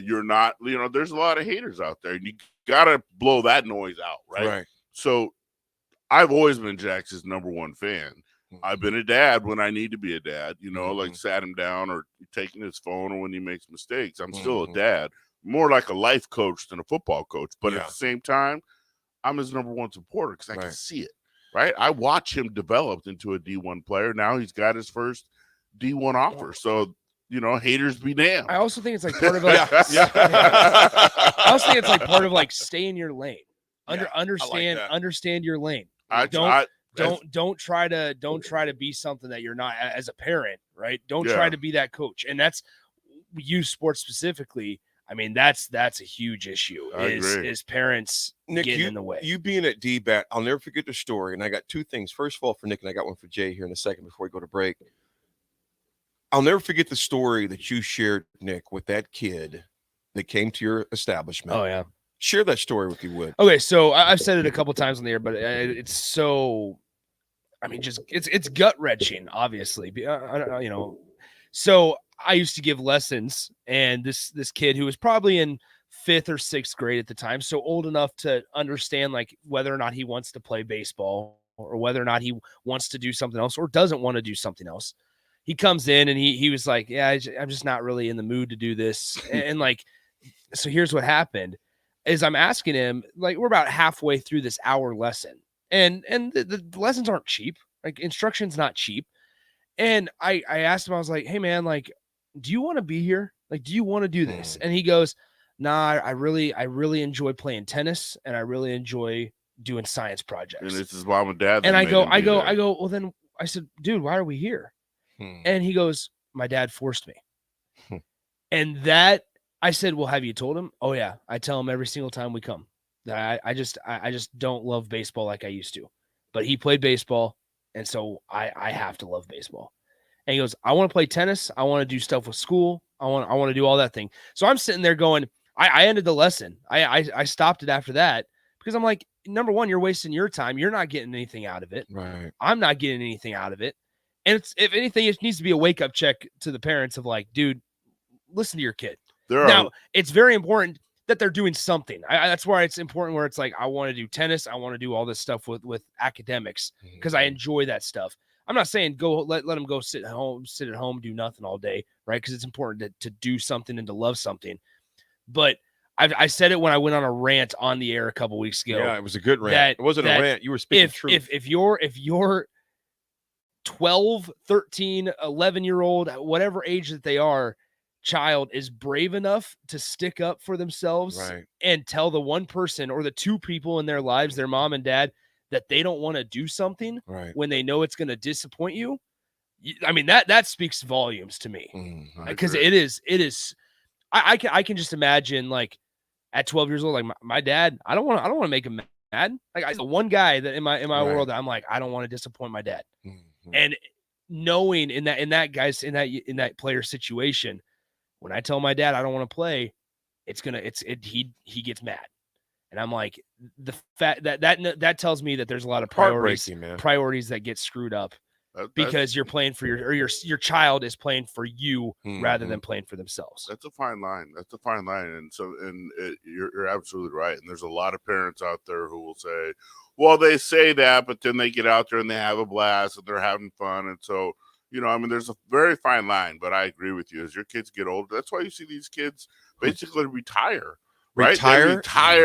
you're not, there's a lot of haters out there, and you got to blow that noise out, right? So I've always been Jax's number one fan. I've been a dad when I need to be a dad, like sat him down or taking his phone, or when he makes mistakes. I'm still a dad, more like a life coach than a football coach. But at the same time, I'm his number one supporter, because I can see it, right? I watch him develop into a D1 player. Now he's got his first D1 offer. So, haters be damned. I also think it's like part of like, I also think it's like part of like, stay in your lane. Understand your lane. Don't try to be something that you're not as a parent, right? Don't try to be that coach. And that's youth sports specifically. That's a huge issue. Is parents Nick, getting in the way. You being at DBAT, I'll never forget the story. And I got two things. First of all, for Nick, and I got one for Jay here in a second before we go to break. I'll never forget the story that you shared, Nick, with that kid that came to your establishment. Oh, yeah. Share that story if you would. Okay, so I've said it a couple times on the air, but it's so I mean, just it's gut wrenching, obviously. So I used to give lessons, and this kid who was probably in 5th or 6th grade at the time, so old enough to understand like whether or not he wants to play baseball or whether or not he wants to do something else or doesn't want to do something else. He comes in and he was like, yeah, I'm just not really in the mood to do this. And like, so here's what happened is I'm asking him, like, we're about halfway through this hour lesson, and the lessons aren't cheap. Like, instruction's not cheap. And I asked him, I was like, hey man, like, do you want to be here? Like, do you want to do this? And he goes, nah, I really enjoy playing tennis, and I really enjoy doing science projects. And this is mom and dad. And I go, well then, I said, dude, why are we here? And he goes, my dad forced me. And that, I said, well, have you told him? Oh yeah. I tell him every single time we come that I just don't love baseball like I used to, but he played baseball. And so I have to love baseball. And he goes, I want to play tennis. I want to do stuff with school. I want to do all that thing. So I'm sitting there going, I ended the lesson. I stopped it after that because I'm like, number one, you're wasting your time. You're not getting anything out of it. Right. I'm not getting anything out of it. And it's, if anything, it needs to be a wake-up check to the parents of like, dude, listen to your kid. Now, it's very important that they're doing something. That's why it's important where it's like, I want to do tennis. I want to do all this stuff with academics because I enjoy that stuff. I'm not saying go let them go sit at home, do nothing all day, right? Because it's important to do something and to love something. But I said it when I went on a rant on the air a couple weeks ago. Yeah, it was a good rant. It wasn't a rant. You were speaking truth. If you're 12, 13, 11-year-old, whatever age that they are, child is brave enough to stick up for themselves and tell the one person or the two people in their lives, their mom and dad, that they don't want to do something when they know it's going to disappoint you. I mean, that speaks volumes to me because it is. I can just imagine like at 12 years old, like my dad, I don't want to make him mad. Like I'm the one guy that in my world that I'm like, I don't want to disappoint my dad. And knowing in that player situation, when I tell my dad I don't want to play, he gets mad. And I'm like, the fact that tells me that there's a lot of priorities that get screwed up because you're playing for your child is playing for you rather than playing for themselves. That's a fine line. And so, you're absolutely right. And there's a lot of parents out there who will say, well, they say that, but then they get out there and they have a blast and they're having fun. And so, I mean, there's a very fine line, but I agree with you. As your kids get older, that's why you see these kids basically retire. Right? Retire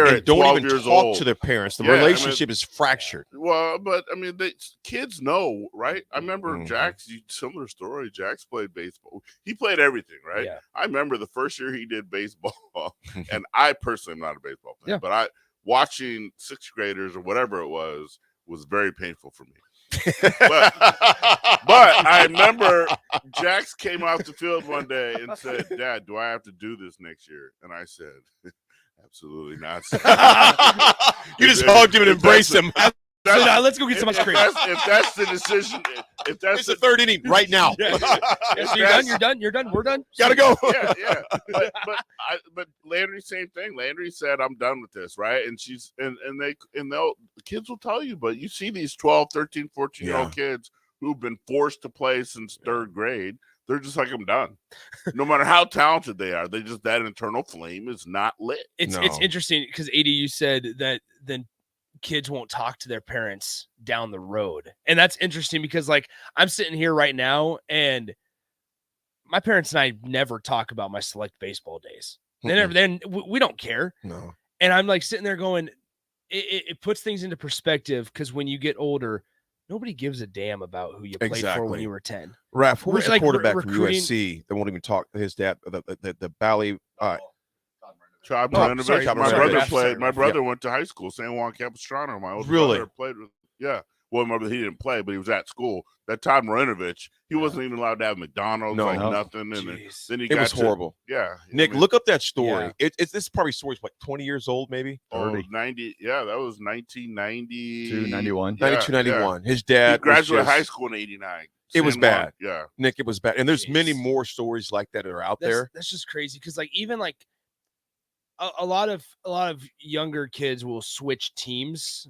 and at don't 12 even years talk old. to their parents. The relationship is fractured. Well, but I mean, kids know, right? I remember Jack's similar story. Jack's played baseball. He played everything, right? Yeah. I remember the first year he did baseball, and I personally am not a baseball fan, but watching 6th graders or whatever it was very painful for me. but I remember Jax came out the field one day and said, Dad, do I have to do this next year? And I said, absolutely not. You just hugged him and embraced him. So now let's go get some ice cream. If that's the decision, if that's the third inning right now. So you're done. We're done. Gotta go. Yeah. But Landry, same thing. Landry said, I'm done with this, right? And she's the kids will tell you, but you see these 12, 13, 14-year-old kids who've been forced to play since 3rd grade. They're just like, I'm done. No matter how talented they are, that internal flame is not lit. It's interesting because AD, you said that then kids won't talk to their parents down the road. And that's interesting because like I'm sitting here right now and my parents and I never talk about my select baseball days. We don't care. No. And I'm like sitting there going, it puts things into perspective because when you get older, nobody gives a damn about who you played for when you were 10. Raff, who was the quarterback from USC that won't even talk to his dad, the Bally Todd Marinovich. My brother went to high school, San Juan Capistrano. My older brother played with. Yeah, well, he didn't play, but he was at school. That Todd Marinovich, he wasn't even allowed to have McDonald's, nothing. And then it was horrible. Yeah, Nick, look up that story. Yeah. This probably story's like 20 years old, maybe. 90. Yeah, that was 1992, 91. 92, 91. His dad he graduated high school in 89. It was bad. Yeah, Nick, it was bad. And there's many more stories like that are out there. That's just crazy because like even like. A lot of younger kids will switch teams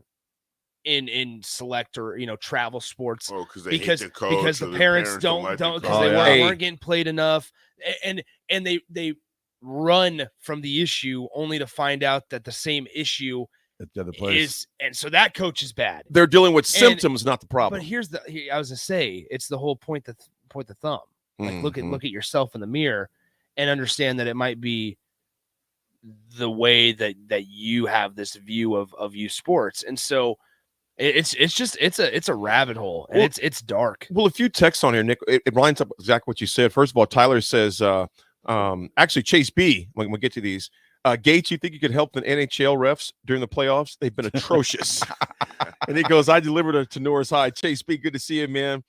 in select or travel sports because the parents don't because they weren't getting played enough, and they run from the issue only to find out that the same issue the other place and so that coach is bad. They're dealing with symptoms, not the problem. But I was gonna say, it's the whole point the thumb. Like look at yourself in the mirror and understand that it might be the way that you have this view of youth sports. And so it's a rabbit hole, and it's dark. Well, a few texts on here, Nick, it lines up exactly what you said. First of all, Tyler says, actually Chase B, when we get to these, Gates, you think you could help the NHL refs during the playoffs? They've been atrocious. And he goes, I delivered it to Norris High. Chase B, good to see you, man.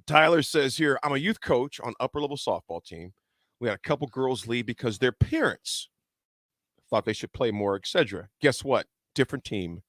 Tyler says here, I'm a youth coach on upper level softball team. We had a couple girls leave because their parents thought they should play more, etc. Guess what? Different team,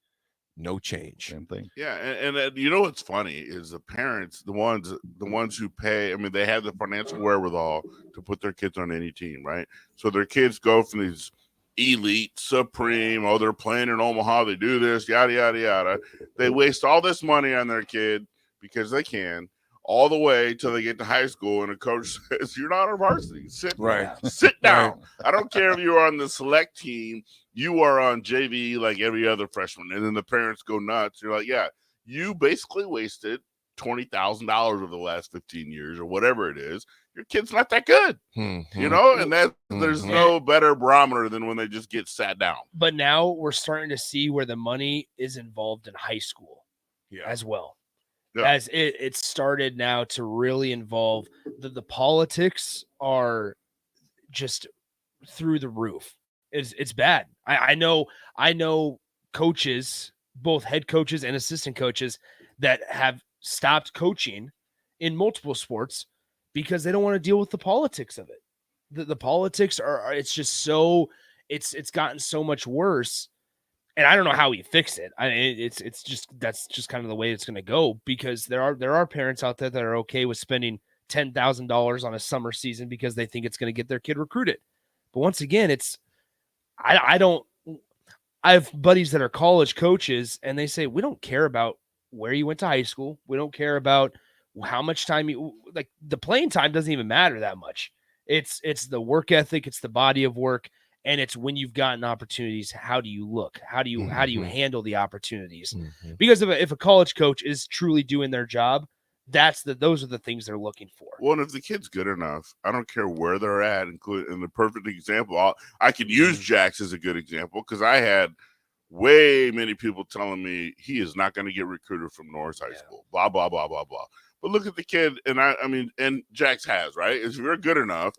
no change. Same thing. Yeah, and you know what's funny is the parents, the ones who pay. I mean, they have the financial wherewithal to put their kids on any team, right? So their kids go from these elite, supreme. Oh, they're playing in Omaha. They do this, yada yada yada. They waste all this money on their kid because they can. All the way till they get to high school, and a coach says, "You're not on varsity. Sit down. Right. I don't care if you're on the select team. You are on JV like every other freshman." And then the parents go nuts. You're like, "Yeah, you basically wasted $20,000 over the last 15 years, or whatever it is. Your kid's not that good, And that there's no better barometer than when they just get sat down." But now we're starting to see where the money is involved in high school, as well. As it started now to really involve the politics are just through the roof. It's bad. I know coaches, both head coaches and assistant coaches, that have stopped coaching in multiple sports because they don't want to deal with the politics of it. The politics are it's just so it's gotten so much worse. And I don't know how we fix it. I mean, it's just that's just kind of the way it's going to go, because there are parents out there that are okay with spending $10,000 on a summer season because they think it's going to get their kid recruited. But once again, I have buddies that are college coaches, and they say, we don't care about where you went to high school. We don't care about how much time like the playing time doesn't even matter that much. It's the work ethic. It's the body of work. And it's when you've gotten opportunities, how do you look? How do you handle the opportunities? Because if a college coach is truly doing their job, those are the things they're looking for. Well, and if the kid's good enough, I don't care where they're at. Including the perfect example, I could use Jax as a good example, because I had way many people telling me he is not going to get recruited from Norris High School. Blah blah blah blah blah. But look at the kid, and I mean, and Jax has, right? If you're good enough,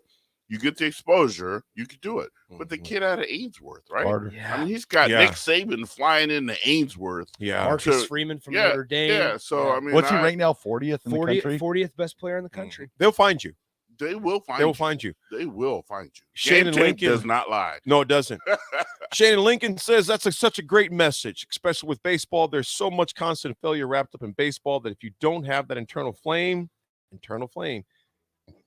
you get the exposure, you could do it. But the kid out of Ainsworth, right? I mean, he's got Nick Saban flying into Ainsworth. Marcus Freeman from Notre Dame. Yeah, so I mean, what's he ranked now? 40th in the country? 40th best player in the country. They'll find you. They will find you. They will find you. Shannon Lincoln does not lie. No, it doesn't. Shannon Lincoln says that's such a great message, especially with baseball. There's so much constant failure wrapped up in baseball that if you don't have that internal flame,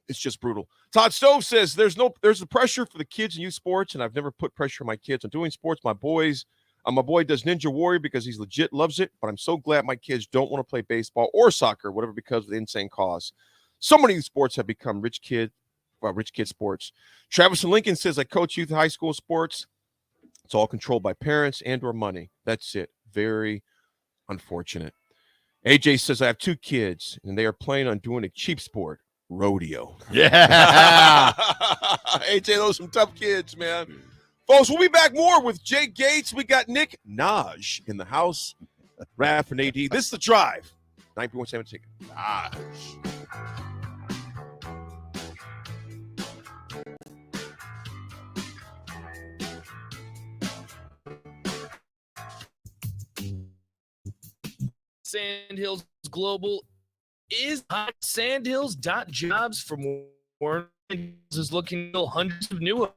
it's just brutal. Todd Stove says there's the pressure for the kids in youth sports, and I've never put pressure on my kids on doing sports. My boy does Ninja Warrior because he's legit loves it, but I'm so glad my kids don't want to play baseball or soccer, whatever, because of the insane cost. So many sports have become rich kid sports. Travis and Lincoln says, I coach youth high school sports. It's all controlled by parents and or money. That's it. Very unfortunate. AJ says, I have 2 kids, and they are planning on doing a cheap sport. Rodeo. Yeah. AJ, those are some tough kids, man. Folks, we'll be back more with Jay Gates. We got Nick Naj in the house. Raff and AD. This is The Drive. 9.7 ticket. Naj. Sandhills Global is hot. Sandhills.jobs for more. Is looking to fill hundreds of new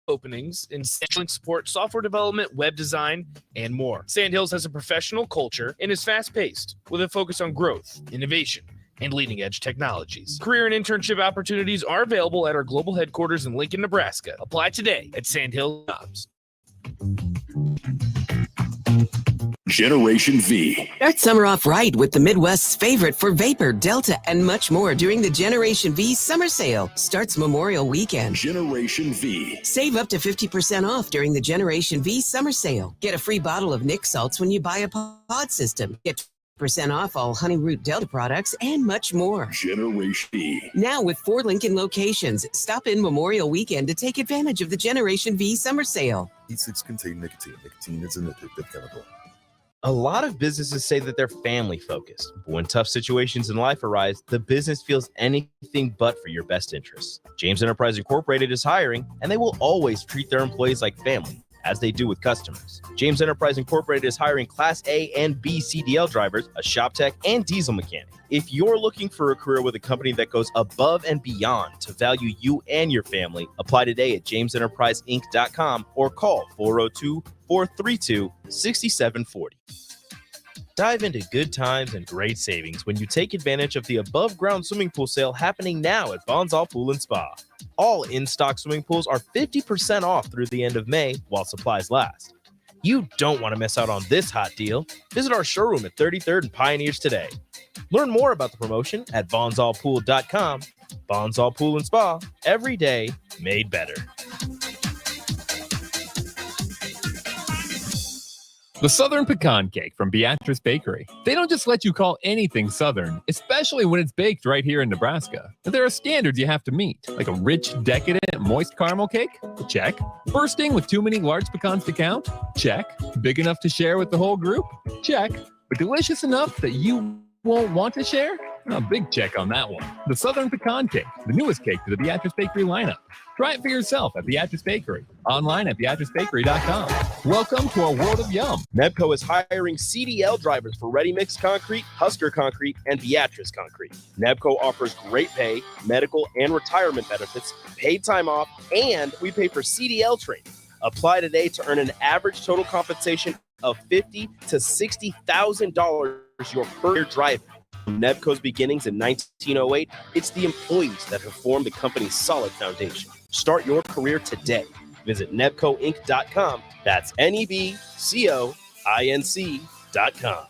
openings in scheduling support, software development, web design, and more. Sandhills has a professional culture and is fast-paced with a focus on growth, innovation, and leading-edge technologies. Career and internship opportunities are available at our global headquarters in Lincoln, Nebraska. Apply today at Sandhill Jobs. Generation V. Start summer off right with the Midwest's favorite for Vapor, Delta, and much more during the Generation V summer sale. Starts Memorial Weekend. Generation V. Save up to 50% off during the Generation V summer sale. Get a free bottle of Nick Salts when you buy a pod system. Get % off all Honey Root Delta products and much more. Generation V. Now with 4 Lincoln locations. Stop in Memorial Weekend to take advantage of the Generation V summer sale. E-cigs contain nicotine. Nicotine is an addictive chemical. A lot of businesses say that they're family focused, but when tough situations in life arise, the business feels anything but for your best interests. James Enterprise Incorporated is hiring, and they will always treat their employees like family, as they do with customers. James Enterprise Incorporated is hiring Class A and B CDL drivers, a shop tech, and diesel mechanic. If you're looking for a career with a company that goes above and beyond to value you and your family, apply today at jamesenterpriseinc.com or call 402-432-6740. Dive into good times and great savings when you take advantage of the above-ground swimming pool sale happening now at Bonzal Pool and Spa. All in-stock swimming pools are 50% off through the end of May while supplies last. You don't want to miss out on this hot deal. Visit our showroom at 33rd and Pioneers today. Learn more about the promotion at bonzalpool.com. Bonzal Pool and Spa, every day made better. The Southern Pecan Cake from Beatrice Bakery. They don't just let you call anything Southern, especially when it's baked right here in Nebraska. There are standards you have to meet, like a rich, decadent, moist caramel cake? Check. Bursting with too many large pecans to count? Check. Big enough to share with the whole group? Check. But delicious enough that you won't want to share? A big check on that one. The Southern Pecan Cake, the newest cake to the Beatrice Bakery lineup. Try it for yourself at Beatrice Bakery. Online at BeatriceBakery.com. Welcome to our world of yum. Nebco is hiring CDL drivers for Ready Mix Concrete, Husker Concrete, and Beatrice Concrete. Nebco offers great pay, medical, and retirement benefits, paid time off, and we pay for CDL training. Apply today to earn an average total compensation of $50,000 to $60,000 your first year driving. From Nebco's beginnings in 1908, it's the employees that have formed the company's solid foundation. Start your career today. Visit nebcoinc.com. That's NEBCOINC.com.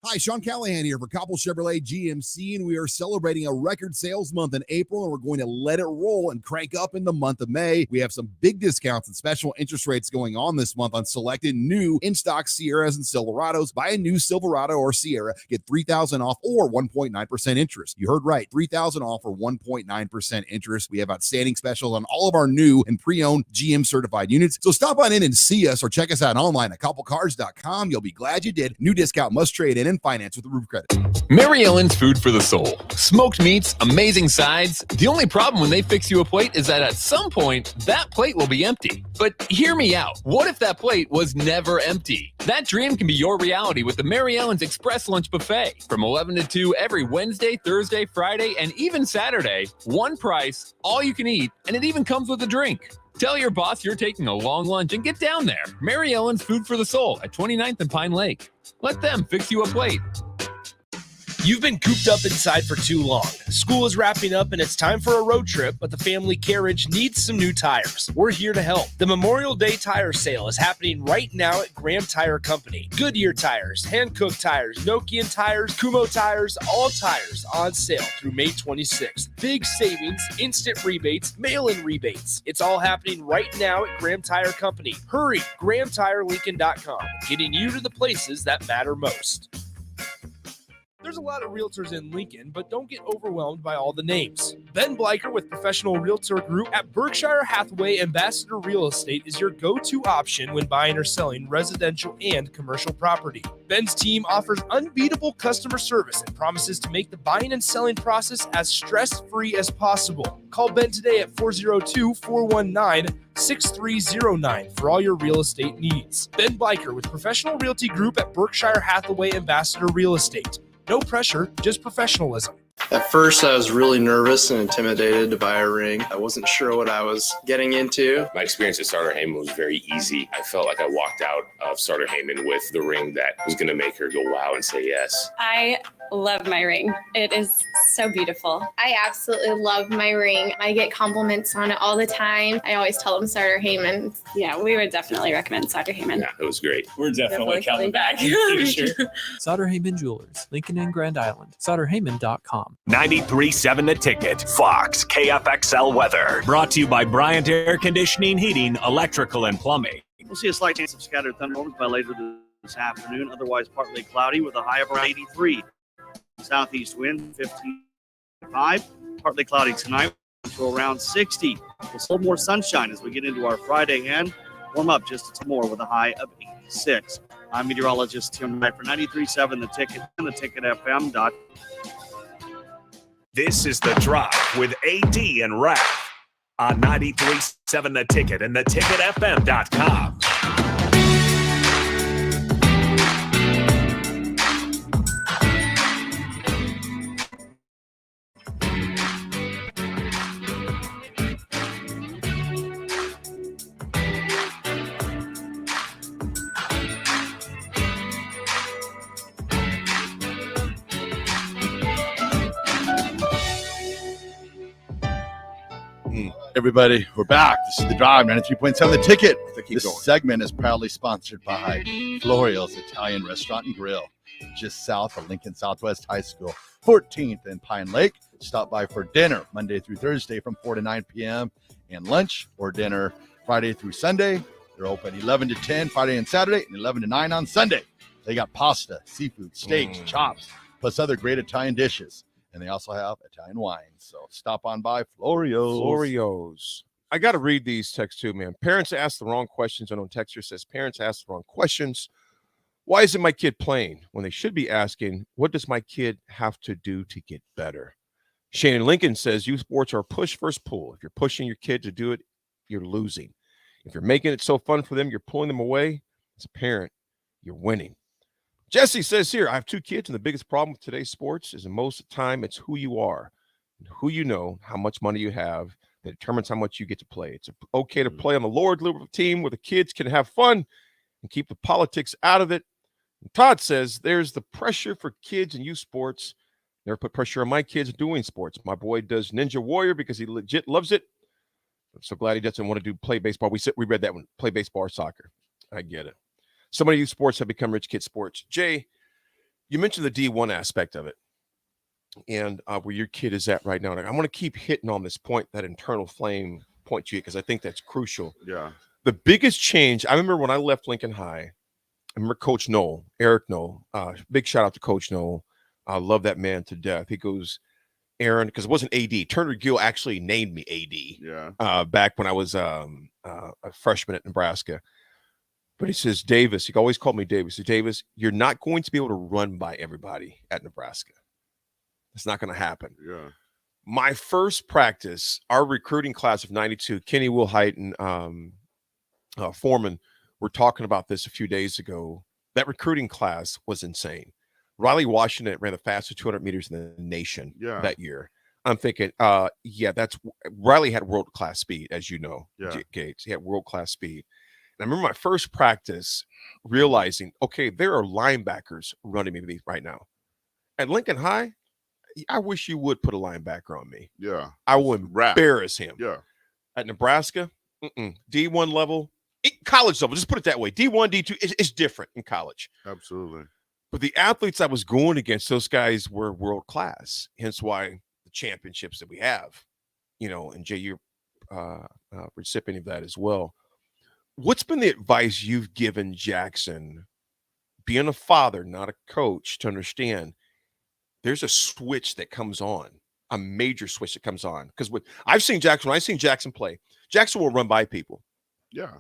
Hi, Sean Callahan here for Copple Chevrolet GMC, and we are celebrating a record sales month in April, and we're going to let it roll and crank up in the month of May. We have some big discounts and special interest rates going on this month on selected new in-stock Sierras and Silverados. Buy a new Silverado or Sierra, get $3,000 off or 1.9% interest. You heard right, $3,000 off or 1.9% interest. We have outstanding specials on all of our new and pre-owned GM certified units. So stop on in and see us or check us out online at copplecars.com. You'll be glad you did. New discount must trade in and finance with the roof credit. Mary Ellen's Food for the Soul. Smoked meats, amazing sides. The only problem when they fix you a plate is that at some point, that plate will be empty. But hear me out. What if that plate was never empty? That dream can be your reality with the Mary Ellen's Express Lunch Buffet. From 11 to 2 every Wednesday, Thursday, Friday, and even Saturday. One price, all you can eat, and it even comes with a drink. Tell your boss you're taking a long lunch and get down there. Mary Ellen's Food for the Soul at 29th and Pine Lake. Let them fix you a plate. You've been cooped up inside for too long. School is wrapping up and it's time for a road trip, but the family carriage needs some new tires. We're here to help. The Memorial Day tire sale is happening right now at Graham Tire Company. Goodyear tires, Hankook tires, Nokian tires, Kumho tires, all tires on sale through May 26th. Big savings, instant rebates, mail-in rebates. It's all happening right now at Graham Tire Company. Hurry, GrahamTireLincoln.com, getting you to the places that matter most. There's a lot of realtors in Lincoln, but don't get overwhelmed by all the names. Ben Bleicher with Professional Realtor Group at Berkshire Hathaway Ambassador Real Estate is your go-to option when buying or selling residential and commercial property. Ben's team offers unbeatable customer service and promises to make the buying and selling process as stress-free as possible. Call Ben today at 402-419-6309 for all your real estate needs. Ben Bleicher with Professional Realty Group at Berkshire Hathaway Ambassador Real Estate. No pressure, just professionalism. At first, I was really nervous and intimidated to buy a ring. I wasn't sure what I was getting into. My experience at Starter Heyman was very easy. I felt like I walked out of Starter Heyman with the ring that was going to make her go wow and say yes. I love my ring. It is so beautiful. I absolutely love my ring. I get compliments on it all the time. I always tell them Starter Heyman. Yeah, we would definitely recommend Starter Heyman. Yeah, it was great. We're definitely coming back in the future. Sauter Heyman Jewelers, Lincoln and Grand Island. SauterHeyman.com. 93.7 The Ticket, Fox, KFXL weather. Brought to you by Bryant Air Conditioning, Heating, Electrical, and Plumbing. We'll see a slight chance of scattered thunderstorms by later this afternoon. Otherwise, partly cloudy with a high of around 83. Southeast wind 15.5. Partly cloudy tonight to around 60. We'll see more sunshine as we get into our Friday and warm up just a little more with a high of 86. I'm meteorologist Tim Wright for 93.7 The Ticket and theticketfm.com. This is The Drive with AD and Raff on 93.7 The Ticket and theticketfm.com. Everybody, we're back. This is The Drive, 93.7 The Ticket. This going. segment is proudly sponsored by Florio's Italian Restaurant and Grill, just south of Lincoln Southwest High School, 14th and Pine Lake. Stop by for dinner Monday through Thursday from 4 to 9 p.m. and lunch or dinner Friday through Sunday. They're open 11 to 10 Friday and Saturday and 11 to 9 on Sunday. They got pasta, seafood, steaks, chops, plus other great Italian dishes. And they also have Italian wine. So stop on by Florio's. I got to read these texts too, man. Parents ask the wrong questions. I know texter says parents ask the wrong questions. Why isn't my kid playing? When they should be asking, what does my kid have to do to get better? Shannon Lincoln says youth sports are a push versus pull. If you're pushing your kid to do it, you're losing. If you're making it so fun for them, you're pulling them away. As a parent, you're winning. Jesse says here, I have 2 kids, and the biggest problem with today's sports is most of the time it's who you are, and who you know, how much money you have that determines how much you get to play. It's okay to play on the lower level team where the kids can have fun and keep the politics out of it. And Todd says there's the pressure for kids in youth sports. Never put pressure on my kids doing sports. My boy does Ninja Warrior because he legit loves it. I'm so glad he doesn't want to play baseball. We read that one, play baseball or soccer. I get it. So many youth sports have become rich kid sports. Jay, you mentioned the D1 aspect of it and where your kid is at right now. And I want to keep hitting on this point, that internal flame point to you, because I think that's crucial. Yeah. The biggest change, I remember when I left Lincoln High, I remember Coach Knoll, Eric Knoll. Big shout out to Coach Knoll. I love that man to death. He goes, Aaron, because it wasn't AD. Turner Gill actually named me AD. Yeah. Back when I was a freshman at Nebraska. But he says, Davis, he always called me Davis. He said, Davis, you're not going to be able to run by everybody at Nebraska. It's not going to happen. Yeah. My first practice, our recruiting class of 92, Kenny Wilhite and Foreman were talking about this a few days ago. That recruiting class was insane. Riley Washington ran the fastest 200 meters in the nation that year. I'm thinking, that's Riley had world-class speed, as you know, Gates. He had world-class speed. And I remember my first practice realizing, okay, there are linebackers running me right now. At Lincoln High, I wish you would put a linebacker on me. Yeah. I will embarrass him. Yeah. At Nebraska, D1 level, college level, just put it that way. D1, D2, it's different in college. Absolutely. But the athletes I was going against, those guys were world class. Hence why the championships that we have, and Jay, you're recipient of that as well. What's been the advice you've given Jackson, being a father, not a coach, to understand there's a switch that comes on, a major switch that comes on? Because when I've seen Jackson play, Jackson will run by people. Yeah.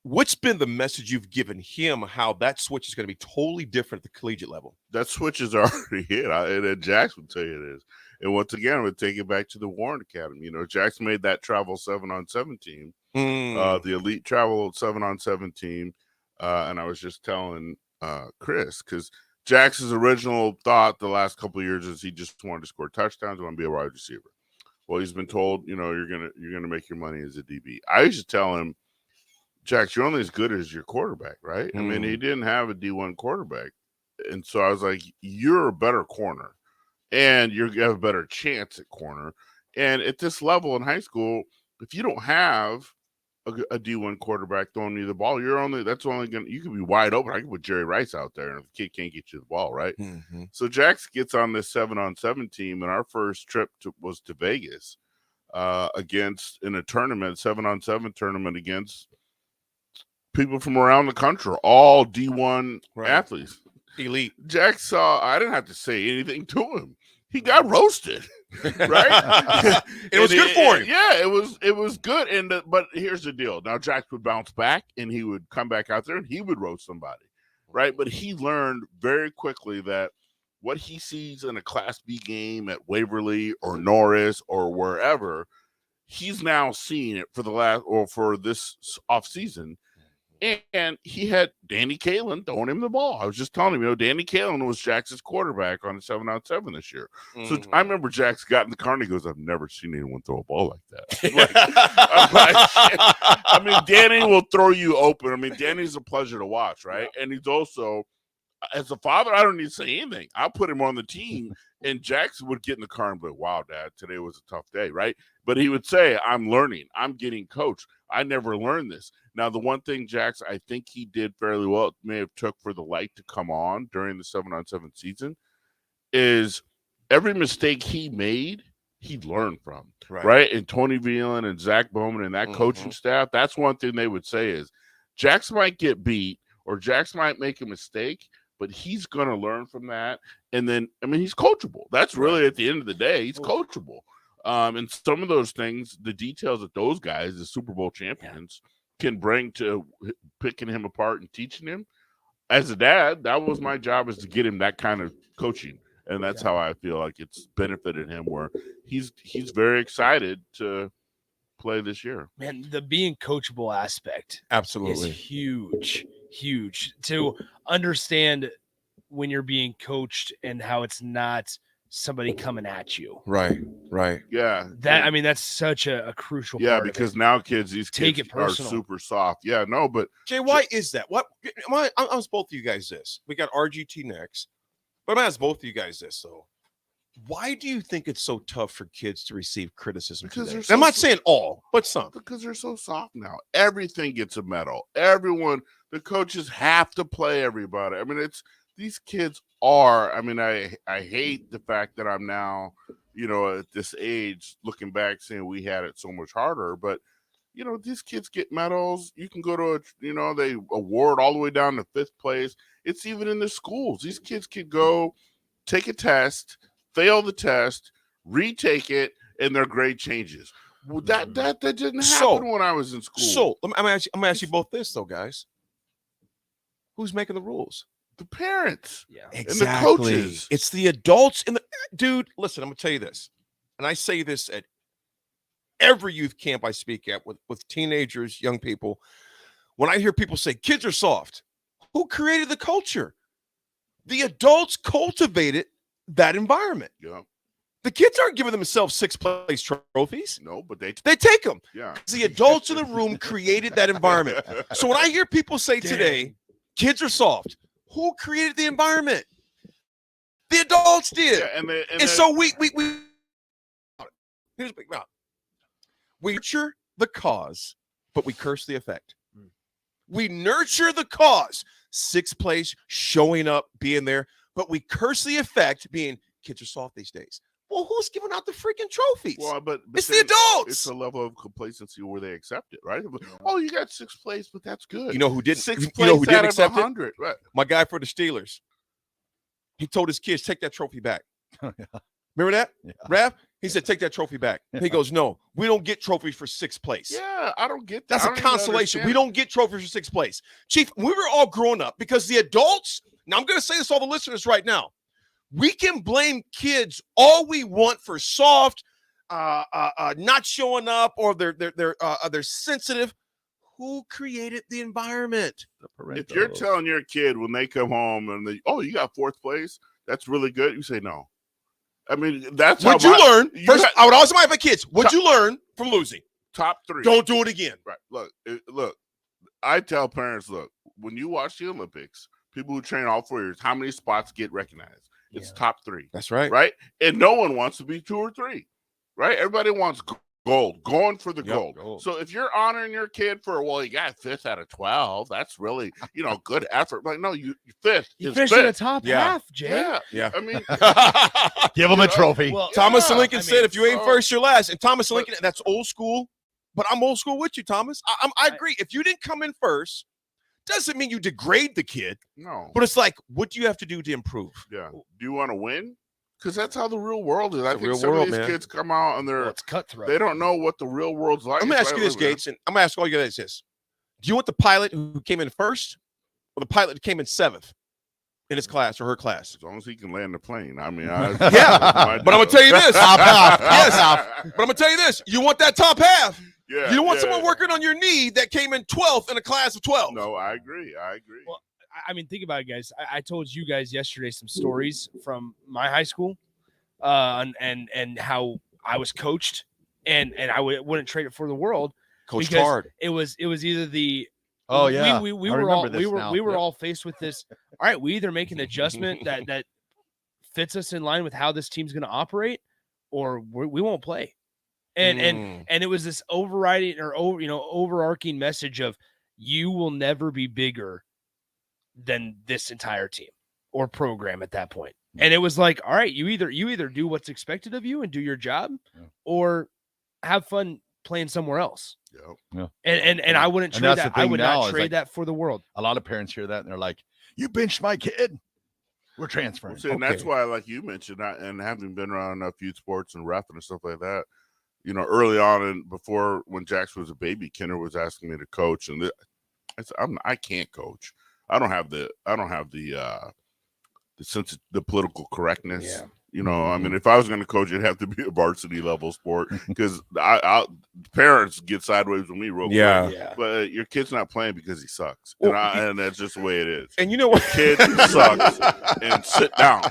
What's been the message you've given him, how that switch is going to be totally different at the collegiate level? That switch is already hit. And Jackson will tell you it is. And once again, I'm going to take it back to the Warren Academy. Jackson made that travel 7-on-7 team, the elite travel 7-on-7 team. And I was just telling Chris, because Jackson's original thought the last couple of years is he just wanted to score touchdowns, want to be a wide receiver. Well, he's been told, you're gonna make your money as a DB. I used to tell him, Jax, you're only as good as your quarterback, right? I mean, he didn't have a D1 quarterback. And so I was like, you're a better corner, and you have a better chance at corner. And at this level in high school, if you don't have a D1 quarterback throwing you the ball, that's only going to, you could be wide open. I could put Jerry Rice out there, and the kid can't get you the ball, right? Mm-hmm. So Jax gets on this 7-on-7 team, and our first trip was to Vegas against, in a tournament, 7-on-7 tournament against people from around the country, all D1 athletes. Elite. Jax saw, I didn't have to say anything to him. He got roasted. Right? It was good for him. Yeah, it was good. But here's the deal. Now Jax would bounce back, and he would come back out there, and he would roast somebody, right? But he learned very quickly that what he sees in a Class B game at Waverly or Norris or wherever, he's now seeing it for this off season. And he had Danny Kalen throwing him the ball. I was just telling him, Danny Kalen was Jax's quarterback on the 7-on-7 this year. So I remember Jax got in the car and he goes, I've never seen anyone throw a ball like that. I mean, Danny will throw you open. I mean, Danny's a pleasure to watch, right? And he's also, as a father, I don't need to say anything. I'll put him on the team, and Jax would get in the car and be like, wow, Dad, today was a tough day, right? But he would say, I'm learning. I'm getting coached. I never learned this. Now, the one thing, Jax, I think he did fairly well, it may have took for the light to come on during the 7-on-7 season, is every mistake he made, he'd learn from, right? And Tony Veland and Zach Bowman and that coaching staff, that's one thing they would say is, Jax might get beat or Jax might make a mistake, but he's going to learn from that. And then, I mean, he's coachable. That's really, at the end of the day, he's coachable. And some of those things, the details that those guys, the Super Bowl champions, can bring to picking him apart and teaching him. As a dad, that was my job, is to get him that kind of coaching. And that's how I feel like it's benefited him, where he's very excited to play this year. Man, the being coachable aspect absolutely is huge to understand when you're being coached and how it's not somebody coming at you. Right. Yeah. I mean, that's such a crucial part. Yeah, because now these Take kids it are personal. super soft. Yeah, no, but Jay, why is that? What? I'll ask both of you guys this. We got RGT next, but I'm gonna ask both of you guys this though. Why do you think it's so tough for kids to receive criticism? Because I'm not saying all, but some. Because they're so soft now. Everything gets a medal. Everyone, the coaches have to play everybody. I mean, these kids are. I mean, I hate the fact that I'm now, at this age, looking back, saying we had it so much harder. But these kids get medals. You can go to they award all the way down to 5th place. It's even in the schools. These kids could go take a test, fail the test, retake it, and their grade changes. Well, that didn't happen when I was in school. So I'm gonna ask you both this though, guys. Who's making the rules? The parents. Yeah. Exactly. And the coaches. It's the adults and dude, listen, I'm gonna tell you this. And I say this at every youth camp I speak at with teenagers, young people. When I hear people say kids are soft, who created the culture? The adults cultivated that environment. Yeah. The kids aren't giving themselves 6th place trophies. No, but they take them. Yeah. The adults in the room created that environment. So when I hear people say today, kids are soft, who created the environment? The adults did. Yeah, and so we here's the big mouth. We nurture the cause, but we curse the effect. We nurture the cause, 6th place, showing up, being there, but we curse the effect, being kids are soft these days. Well, who's giving out the freaking trophies? Well, but it's the adults. It's a level of complacency where they accept it, right? Oh, you got 6th place, but that's good. You know who didn't? 6th place you know who didn't accept it? 100. Right. My guy for the Steelers. He told his kids, take that trophy back. Remember that? Yeah. Raff? He said, take that trophy back. He goes, no, we don't get trophies for 6th place. Yeah, I don't get that. That's a consolation. We don't get trophies for 6th place. Chief, we were all growing up because the adults, now I'm going to say this to all the listeners right now. We can blame kids all we want for soft, not showing up, or they're sensitive. Who created the environment? If you're telling your kid when they come home and you got 4th place, that's really good. You say no. I mean, that's Would you learn? First, I would always remind my kids, would you learn from losing? Top 3. Don't do it again. Right. Look, I tell parents, look, when you watch the Olympics, people who train all 4 years, how many spots get recognized? It's top 3. That's right. Right? And no one wants to be 2 or 3. Right? Everybody wants gold, going for the gold. So if you're honoring your kid for, well, you got 5th out of 12, that's really, good effort. Like, no, you 5th. You is finished in the 5th. top half, Jay. Yeah. I mean, give him a trophy. Well, Thomas and Lincoln said, if you ain't so- first, you're last. And Thomas and Lincoln, that's old school. But I'm old school with you, Thomas. I agree. If you didn't come in first, doesn't mean you degrade the kid. No. But it's like, what do you have to do to improve? Yeah. Do you want to win? Because that's how the real world is. I It's the think real some world, of these man. kids come out and It's cutthroat. they don't know what the real world's like. I'm going to It's ask you like, this, look, man, Gates, and I'm going to ask all you guys this. Do you want the pilot who came in first or the pilot who came in 7th in his class or her class? As long as he can land the plane. I mean, Yeah, but I'm going to tell you this. Top half. Yes, but I'm going to tell you this. You want that top half. Yeah, You don't want yeah. someone working on your knee that came in 12th in a class of 12. No, I agree. Well, I mean, think about it, guys. I told you guys yesterday some stories from my high school, and how I was coached, and I wouldn't trade it for the world. Coached because hard. It was either the Oh, yeah. we I were all remember this now. we were Yep. all faced with this. All right, we either make an adjustment that fits us in line with how this team's going to operate, or we won't play. And it was this overriding or overarching message of you will never be bigger than this entire team or program at that point. And it was like, all right, you either do what's expected of you and do your job, or have fun playing somewhere else. Yeah. And I wouldn't And trade that's the that. I thing would now not is, trade like, that for the world. A lot of parents hear that and they're like, "You benched my kid. We're transferring." See, and that's why, like you mentioned, and having been around enough youth sports and ref and stuff like that, early on and before when Jackson was a baby, Kenner was asking me to coach, and I said, I can't coach. I don't have the sense of the political correctness. I mean, if I was going to coach, it'd have to be a varsity level sport because parents get sideways with me real quick. Yeah. But your kid's not playing because he sucks, and that's just the way it is. And you know what? Kid sucks, and sit down.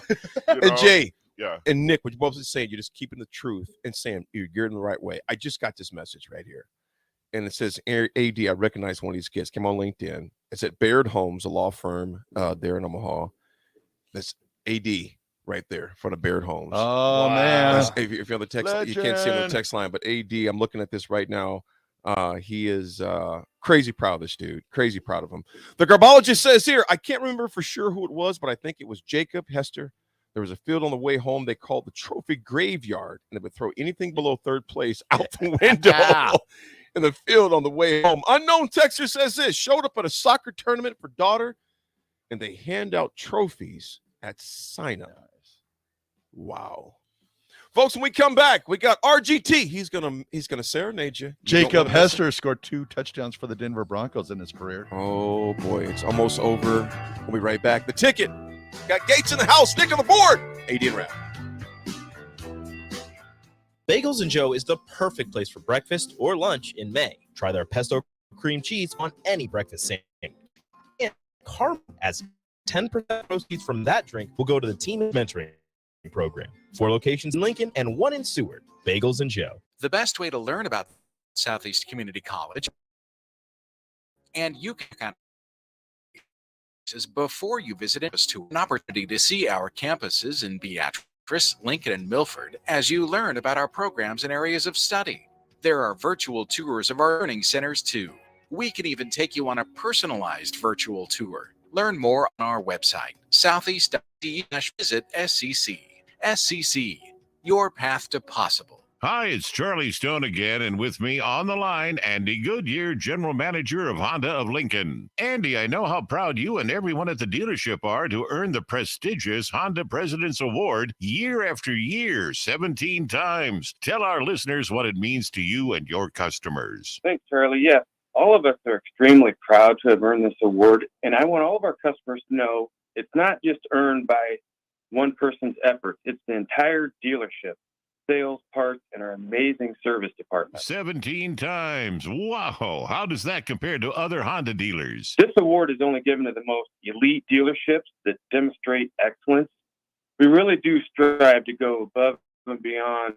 And Jay, yeah, and Nick, what you're both saying, you're just keeping the truth and saying you're in the right way. I just got this message right here, and it says, AD, I recognize one of these kids. Came on LinkedIn. It's at Baird Homes, a law firm there in Omaha. That's AD right there in front of Baird Homes. Oh, man. If you're on the text, you can't see him on the text line, but AD, I'm looking at this right now. He is crazy proud of this dude. Crazy proud of him. The garbologist says here, I can't remember for sure who it was, but I think it was Jacob Hester. There was a field on the way home they called the trophy graveyard, and it would throw anything below 3rd place out the window in the field on the way home. Unknown texter says this, showed up at a soccer tournament for daughter, and they hand out trophies at sign-up. Wow. Folks, when we come back, we got RGT. He's gonna serenade you. Jacob Hester scored 2 touchdowns for the Denver Broncos in his career. Oh, boy. It's almost over. We'll be right back. The ticket. Got Gates in the house. Nick on the board. AD and Raff. Bagels and Joe is the perfect place for breakfast or lunch in May. Try their pesto cream cheese on any breakfast sandwich. And carb, as 10% proceeds from that drink will go to the team mentoring program. 4 locations in Lincoln and 1 in Seward. Bagels and Joe. The best way to learn about Southeast Community College and you can is before you visit us to an opportunity to see our campuses in Beatrice, Lincoln, and Milford as you learn about our programs and areas of study. There are virtual tours of our learning centers too. We can even take you on a personalized virtual tour. Learn more on our website, southeast.edu/visit SCC. SCC, your path to possible. Hi, it's Charlie Stone again, and with me on the line, Andy Goodyear, General Manager of Honda of Lincoln. Andy, I know how proud you and everyone at the dealership are to earn the prestigious Honda President's Award year after year, 17 times. Tell our listeners what it means to you and your customers. Thanks, Charlie. Yeah, all of us are extremely proud to have earned this award, and I want all of our customers to know it's not just earned by one person's effort. It's the entire dealership, sales, parts, and our amazing service department. 17 times. Wow. How does that compare to other Honda dealers? This award is only given to the most elite dealerships that demonstrate excellence. We really do strive to go above and beyond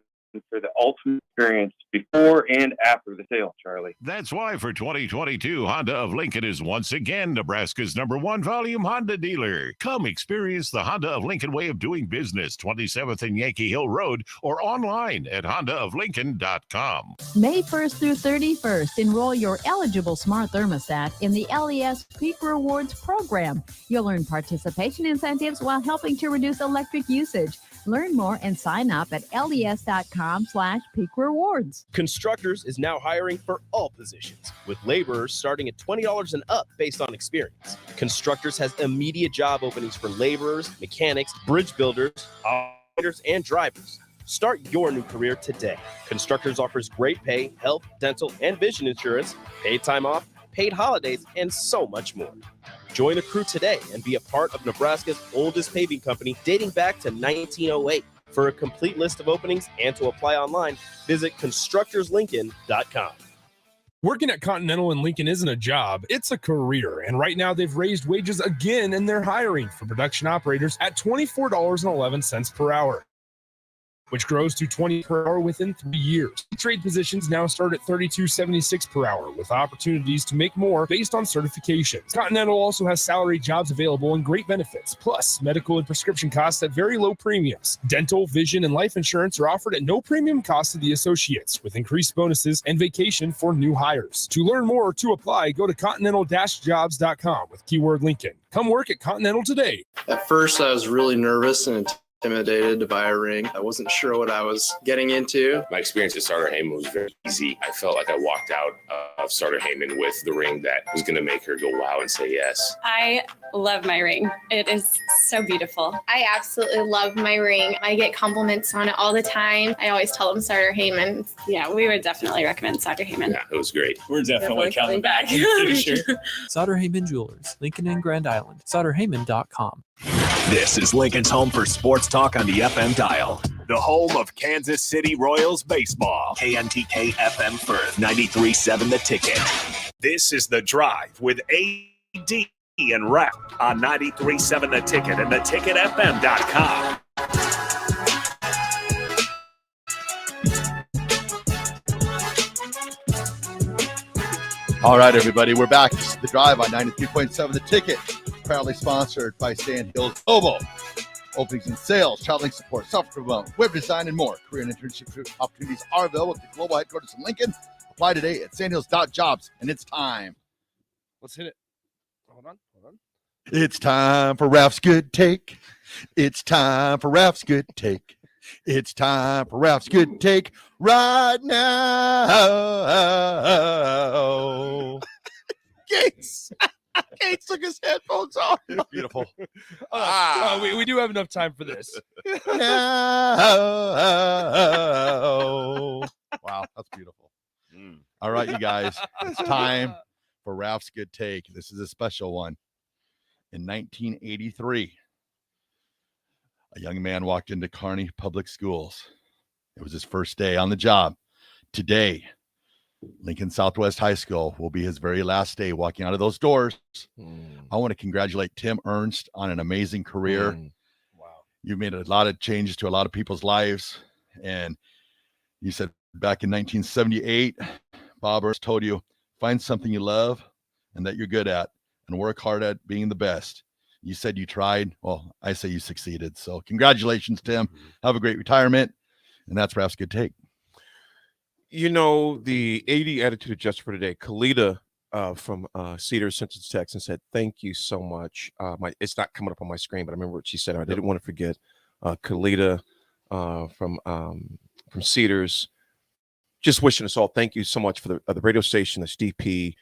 for the ultimate experience before and after the sale, Charlie. That's why for 2022, Honda of Lincoln is once again Nebraska's #1 volume Honda dealer. Come experience the Honda of Lincoln way of doing business, 27th and Yankee Hill Road, or online at hondaoflincoln.com. May 1st through 31st, enroll your eligible smart thermostat in the LES Peak Rewards program. You'll earn participation incentives while helping to reduce electric usage. Learn more and sign up at les.com/peak rewards. Constructors is now hiring for all positions, with laborers starting at $20 and up based on experience. Constructors has immediate job openings for laborers, mechanics, bridge builders, operators, and drivers. Start your new career today. Constructors offers great pay, health, dental, and vision insurance, paid time off, paid holidays, and so much more. Join the crew today and be a part of Nebraska's oldest paving company dating back to 1908. For a complete list of openings and to apply online, visit constructorslincoln.com. Working at Continental in Lincoln isn't a job, it's a career. And right now they've raised wages again and they're hiring for production operators at $24.11 per hour, which grows to $20 per hour within 3 years. Trade positions now start at $32.76 per hour, with opportunities to make more based on certifications. Continental also has salary jobs available and great benefits, plus medical and prescription costs at very low premiums. Dental, vision, and life insurance are offered at no premium cost to the associates, with increased bonuses and vacation for new hires. To learn more or to apply, go to continental-jobs.com with keyword Lincoln. Come work at Continental today. At first, I was really nervous and intimidated to buy a ring. I wasn't sure what I was getting into. My experience at Starter Heyman was very easy. I felt like I walked out of Starter Heyman with the ring that was going to make her go wow and say yes. I love my ring. It is so beautiful. I absolutely love my ring. I get compliments on it all the time. I always tell them Starter Heyman. Yeah, we would definitely recommend Starter Heyman. Yeah, it was great. We're definitely coming back. Sauter Heyman Jewelers, Lincoln and Grand Island. SauterHeyman.com. This is Lincoln's home for sports talk on the FM dial. The home of Kansas City Royals baseball. KNTK FM Firth, 93.7 The Ticket. This is The Drive with AD and Raff on 93.7 The Ticket and theticketfm.com. All right, everybody, we're back. This is The Drive on 93.7 The Ticket, proudly sponsored by Sandhills Global. Openings and sales, traveling support, software development, web design, and more. Career and internship opportunities are available at the global headquarters in Lincoln. Apply today at sandhills.jobs, and it's time. Let's hit it. Hold on. It's time for Raff's Good Take. It's time for Raff's Good Take. It's time for Raff's Good Take right now. Gates took his headphones off. Beautiful. We do have enough time for this. Wow, that's beautiful. All right, you guys, it's time for Raff's Good Take. This is a special one. In 1983, a young man walked into Kearney Public Schools. It was his first day on the job. Today, Lincoln Southwest High School will be his very last day walking out of those doors. I want to congratulate Tim Ernst on an amazing career. Wow. You made a lot of changes to a lot of people's lives. And you said back in 1978, Bob Ernst told you, find something you love and that you're good at and work hard at being the best. You said you tried. Well, I say you succeeded. So congratulations, Tim. Have a great retirement. And that's Raff's Good Take. You know, the AD attitude adjuster for today, Kalita from Cedar Central Texas, said, thank you so much. It's not coming up on my screen, but I remember what she said. I didn't want to forget Kalita from Cedars. Just wishing us all thank you so much for the radio station. That's DP,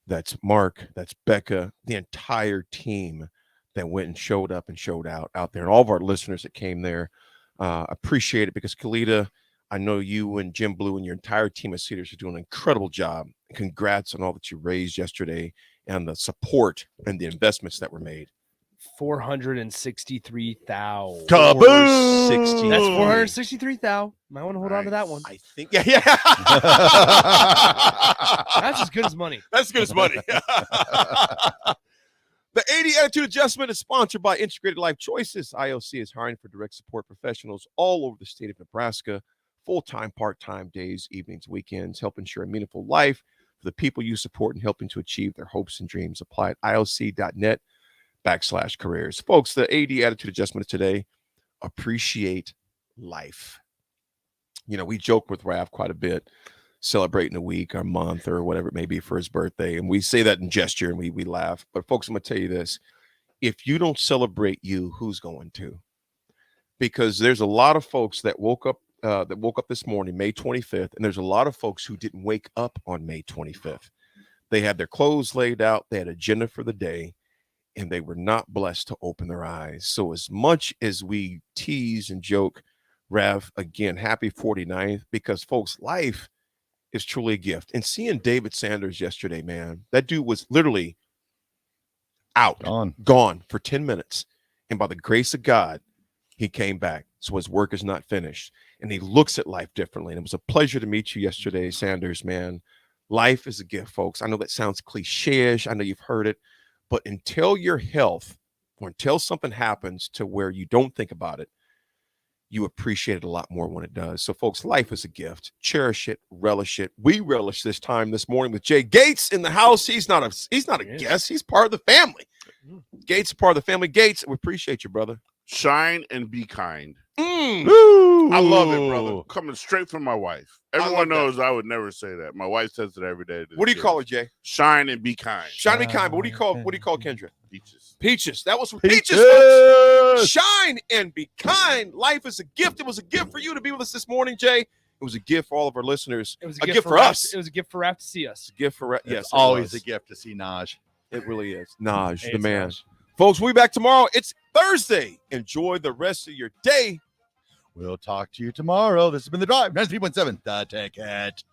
that's Mark, that's Becca, the entire team that went and showed up and showed out there, and all of our listeners that came there. Appreciate it, because Kalita, I know you and Jim Blue and your entire team at Cedars are doing an incredible job. Congrats on all that you raised yesterday and the support and the investments that were made. 463,000. Kaboom! That's 463,000. Might want to hold on to that one. I think, yeah. That's as good as money. That's as good as money. The AD Attitude Adjustment is sponsored by Integrated Life Choices. IOC is hiring for direct support professionals all over the state of Nebraska. full-time, part-time, days, evenings, weekends. Help ensure a meaningful life for the people you support and helping to achieve their hopes and dreams. Apply at ILC.net/careers. Folks, the AD attitude adjustment of today, appreciate life. You know, we joke with Raff quite a bit, celebrating a week or month or whatever it may be for his birthday. And we say that in gesture and we laugh. But folks, I'm going to tell you this. If you don't celebrate you, who's going to? Because there's a lot of folks that woke up this morning, May 25th, and there's a lot of folks who didn't wake up on May 25th. They had their clothes laid out, they had an agenda for the day, and they were not blessed to open their eyes. So as much as we tease and joke, Rav, again, happy 49th, because folks, life is truly a gift. And seeing David Sanders yesterday, man, that dude was literally out, gone for 10 minutes. And by the grace of God, he came back. So his work is not finished. And he looks at life differently. And it was a pleasure to meet you yesterday, Sanders, man. Life is a gift, folks. I know that sounds cliche-ish. I know you've heard it. But until your health or until something happens to where you don't think about it, you appreciate it a lot more when it does. So, folks, life is a gift. Cherish it, relish it. We relish this time this morning with Jay Gates in the house. He's not a guest. He's part of the family. Gates is part of the family. Gates, we appreciate you, brother. Shine and be kind. I love it, brother. Coming straight from my wife. Everyone knows I would never say that. My wife says it every day. What do you call her, Jay? Shine and be kind. Shine and be kind. But what do you call Kendra? Peaches. Peaches. That was from Peaches, folks. Shine and be kind. Life is a gift. It was a gift for you to be with us this morning, Jay. It was a gift for all of our listeners. It was a gift for us. It was a gift for Raff to see us. A gift for yes, always a gift to see Naj. It really is. Naj, Hey, the it's man. Naj. Folks, we'll be back tomorrow. It's Thursday. Enjoy the rest of your day. We'll talk to you tomorrow. This has been The Drive. 93.7 The Ticket.